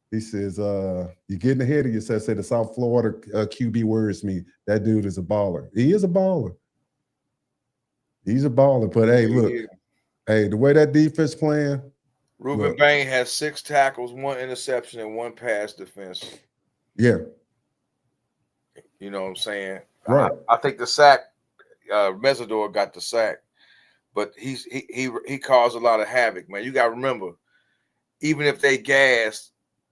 [SPEAKER 2] He says, you're getting ahead of yourself. Say the South Florida QB worries me. That dude is a baller. He is a baller. He's a baller. But, hey, look, hey, the way that defense playing.
[SPEAKER 3] Ruben Bain has 6 tackles, 1 interception, and 1 pass defense.
[SPEAKER 2] Yeah.
[SPEAKER 3] You know what I'm saying?
[SPEAKER 2] Right.
[SPEAKER 3] I think the sack, Mesidor got the sack. But he caused a lot of havoc, man. You got to remember, even if they gassed,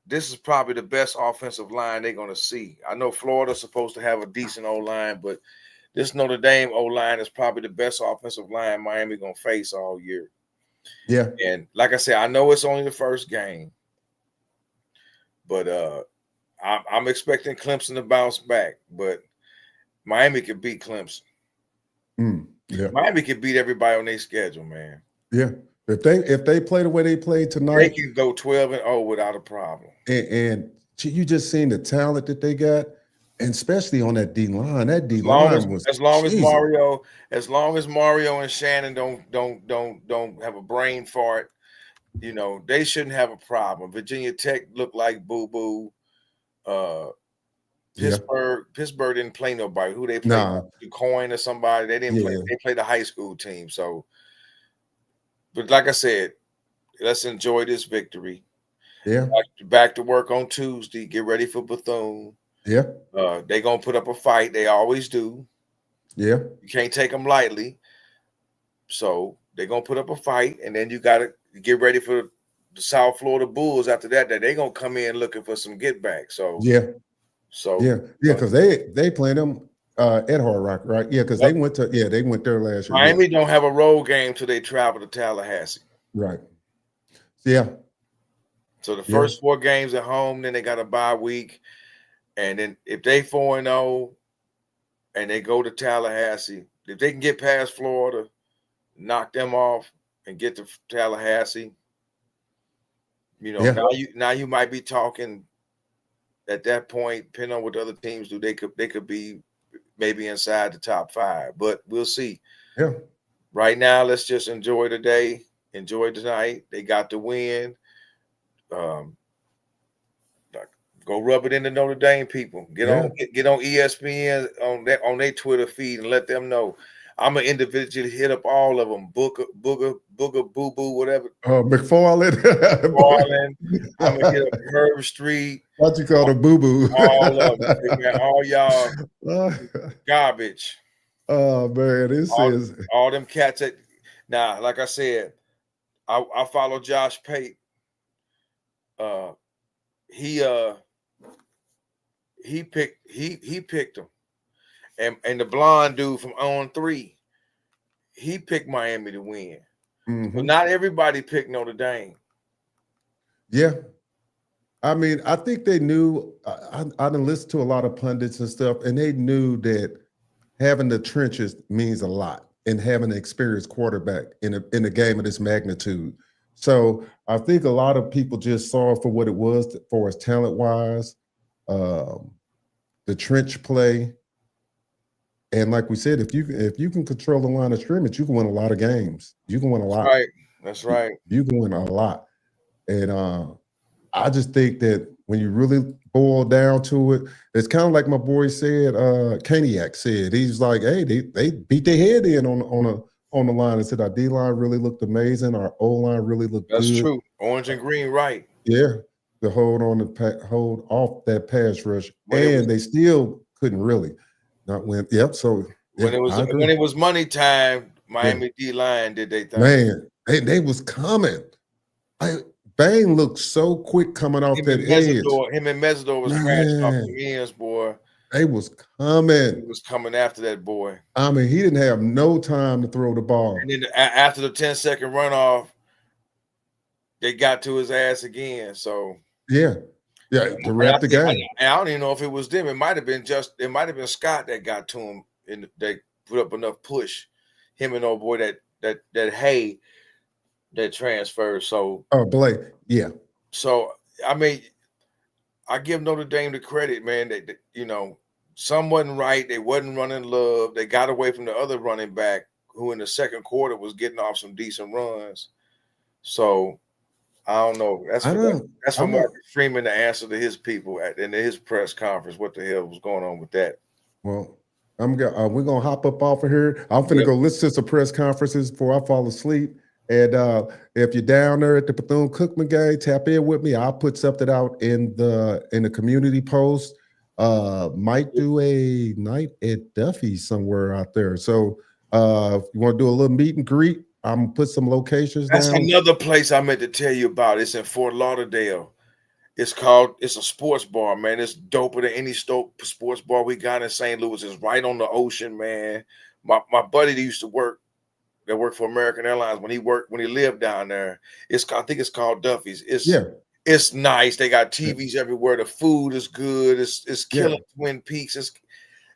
[SPEAKER 3] this is probably the best offensive line they're going to see. I know Florida's supposed to have a decent O-line, but this Notre Dame O-line is probably the best offensive line Miami going to face all year.
[SPEAKER 2] Yeah.
[SPEAKER 3] And like I said, I know it's only the first game, but I'm expecting Clemson to bounce back, but Miami could beat Clemson.
[SPEAKER 2] Yeah.
[SPEAKER 3] Miami could beat everybody on their schedule, man.
[SPEAKER 2] Yeah. If they play the way they played tonight,
[SPEAKER 3] they can go 12-0 without a problem.
[SPEAKER 2] And you just seen the talent that they got, and especially on that D line. That D line was
[SPEAKER 3] as long as Mario and Shannon don't have a brain fart, you know, they shouldn't have a problem. Virginia Tech looked like boo-boo. Pittsburgh didn't play nobody. Who they played?
[SPEAKER 2] Nah.
[SPEAKER 3] DeCoin or somebody. They didn't play. They played a high school team. So, but like I said, let's enjoy this victory.
[SPEAKER 2] Yeah.
[SPEAKER 3] Back to work on Tuesday. Get ready for Bethune.
[SPEAKER 2] Yeah.
[SPEAKER 3] They're going to put up a fight. They always do.
[SPEAKER 2] Yeah.
[SPEAKER 3] You can't take them lightly. So they're going to put up a fight, and then you got to get ready for the South Florida Bulls after that they're going to come in looking for some get back. So, because
[SPEAKER 2] they played them at Hard Rock, right? Yeah, because they went there last year.
[SPEAKER 3] Miami don't have a road game till they travel to Tallahassee.
[SPEAKER 2] Right. Yeah.
[SPEAKER 3] So the first 4 games at home, then they got a bye week. And then if they 4-0 and they go to Tallahassee, if they can get past Florida, knock them off and get to Tallahassee, you know, now you might be talking at that point, depending on what the other teams do, they could be maybe inside the top 5, but we'll see.
[SPEAKER 2] Yeah. Right
[SPEAKER 3] now, let's just enjoy the day, enjoy tonight. They got the win. Go rub it in the Notre Dame people. Get on ESPN on their Twitter feed and let them know. I'm gonna individually hit up all of them. Booger, boo boo, whatever.
[SPEAKER 2] McFarland.
[SPEAKER 3] I'm gonna hit up Herb Street.
[SPEAKER 2] What you call the boo boo?
[SPEAKER 3] All of them. All y'all garbage.
[SPEAKER 2] Oh man, this is
[SPEAKER 3] all them cats. Now, like I said, I follow Josh Pate. He picked him, and the blonde dude from On 3, he picked Miami to win.
[SPEAKER 2] Mm-hmm.
[SPEAKER 3] But not everybody picked Notre Dame.
[SPEAKER 2] Yeah, I mean, I think they knew. I done listened to a lot of pundits and stuff, and they knew that having the trenches means a lot, and having an experienced quarterback in a game of this magnitude. So I think a lot of people just saw it for what it was for as talent-wise. The trench play, and like we said, if you can control the line of scrimmage, you can win a lot of games. You can win a lot.
[SPEAKER 3] That's right.
[SPEAKER 2] You can win a lot, and I just think that when you really boil down to it, it's kind of like my boy said. Kaniak said, he's like, "Hey, they beat their head in on on the line and said our D line really looked amazing. Our O line really looked
[SPEAKER 3] That's
[SPEAKER 2] good.
[SPEAKER 3] true. Orange and green, right?
[SPEAKER 2] Yeah, to hold off that pass rush,
[SPEAKER 3] When it was
[SPEAKER 2] and they still couldn't really not win. Yep. So yeah, I agree.
[SPEAKER 3] when it was money time,
[SPEAKER 2] Yeah,
[SPEAKER 3] Miami D line did they thing.
[SPEAKER 2] man, they was coming. Bang looked so quick coming off that edge.
[SPEAKER 3] Him and Mesidor was crashing off
[SPEAKER 2] Man,
[SPEAKER 3] the ends, boy.
[SPEAKER 2] they was
[SPEAKER 3] He
[SPEAKER 2] coming.
[SPEAKER 3] was coming after that boy.
[SPEAKER 2] I mean, he didn't have no time to throw the ball.
[SPEAKER 3] And then after the 10-second runoff, they got to his ass again. So
[SPEAKER 2] Yeah, to wrap the game.
[SPEAKER 3] I don't even know if it was them. It might have been Scott that got to him, and they put up enough push. Him and old boy that Hay that transferred. So
[SPEAKER 2] Blake, yeah.
[SPEAKER 3] So I mean, I give Notre Dame the credit, man. They you know, some wasn't right. They wasn't running love. They got away from the other running back who in the second quarter was getting off some decent runs. So I don't know. That's for Marcus Freeman to answer to his people in his press conference. What the hell was going on with that?
[SPEAKER 2] Well, we're gonna hop up off of here. I'm finna go listen to some press conferences before I fall asleep. And if you're down there at the Bethune-Cookman game, tap in with me. I'll put something out in the community post. Might do a night at Duffy's somewhere out there. So if you want to do a little meet and greet, I'm gonna put some locations
[SPEAKER 3] That's
[SPEAKER 2] down.
[SPEAKER 3] another place I meant to tell you about. It's in Fort Lauderdale. It's a sports bar, man. It's doper than any sports bar we got in St. Louis. It's right on the ocean, man. My buddy that used to work for American Airlines when he lived down there. I think it's called Duffy's. It's nice. They got TVs everywhere. The food is good. It's killing Twin Peaks.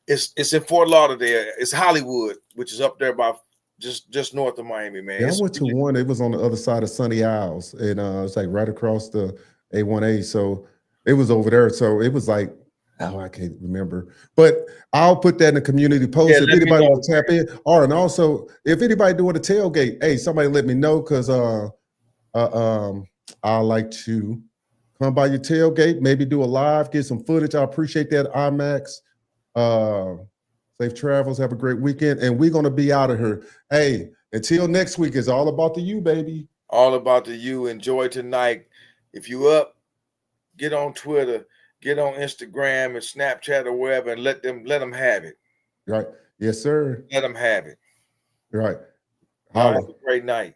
[SPEAKER 3] It's in Fort Lauderdale. It's Hollywood, which is up there by just north of Miami, man.
[SPEAKER 2] Yeah, I went to one. It was on the other side of Sunny Isles, and it's like right across the A1A. So it was over there. So it was like, I can't remember, but I'll put that in the community post if anybody wants to tap in. And also if anybody doing a tailgate, hey, somebody let me know because I like to come by your tailgate, maybe do a live, get some footage. I appreciate that, IMAX. Safe travels. Have a great weekend, and we're gonna be out of here. Hey, until next week, it's all about the U, baby.
[SPEAKER 3] All about the U. Enjoy tonight. If you up, get on Twitter. Get on Instagram and Snapchat or wherever and let them have it.
[SPEAKER 2] Right. Yes, sir.
[SPEAKER 3] Let them have it.
[SPEAKER 2] Right.
[SPEAKER 3] Have a great night.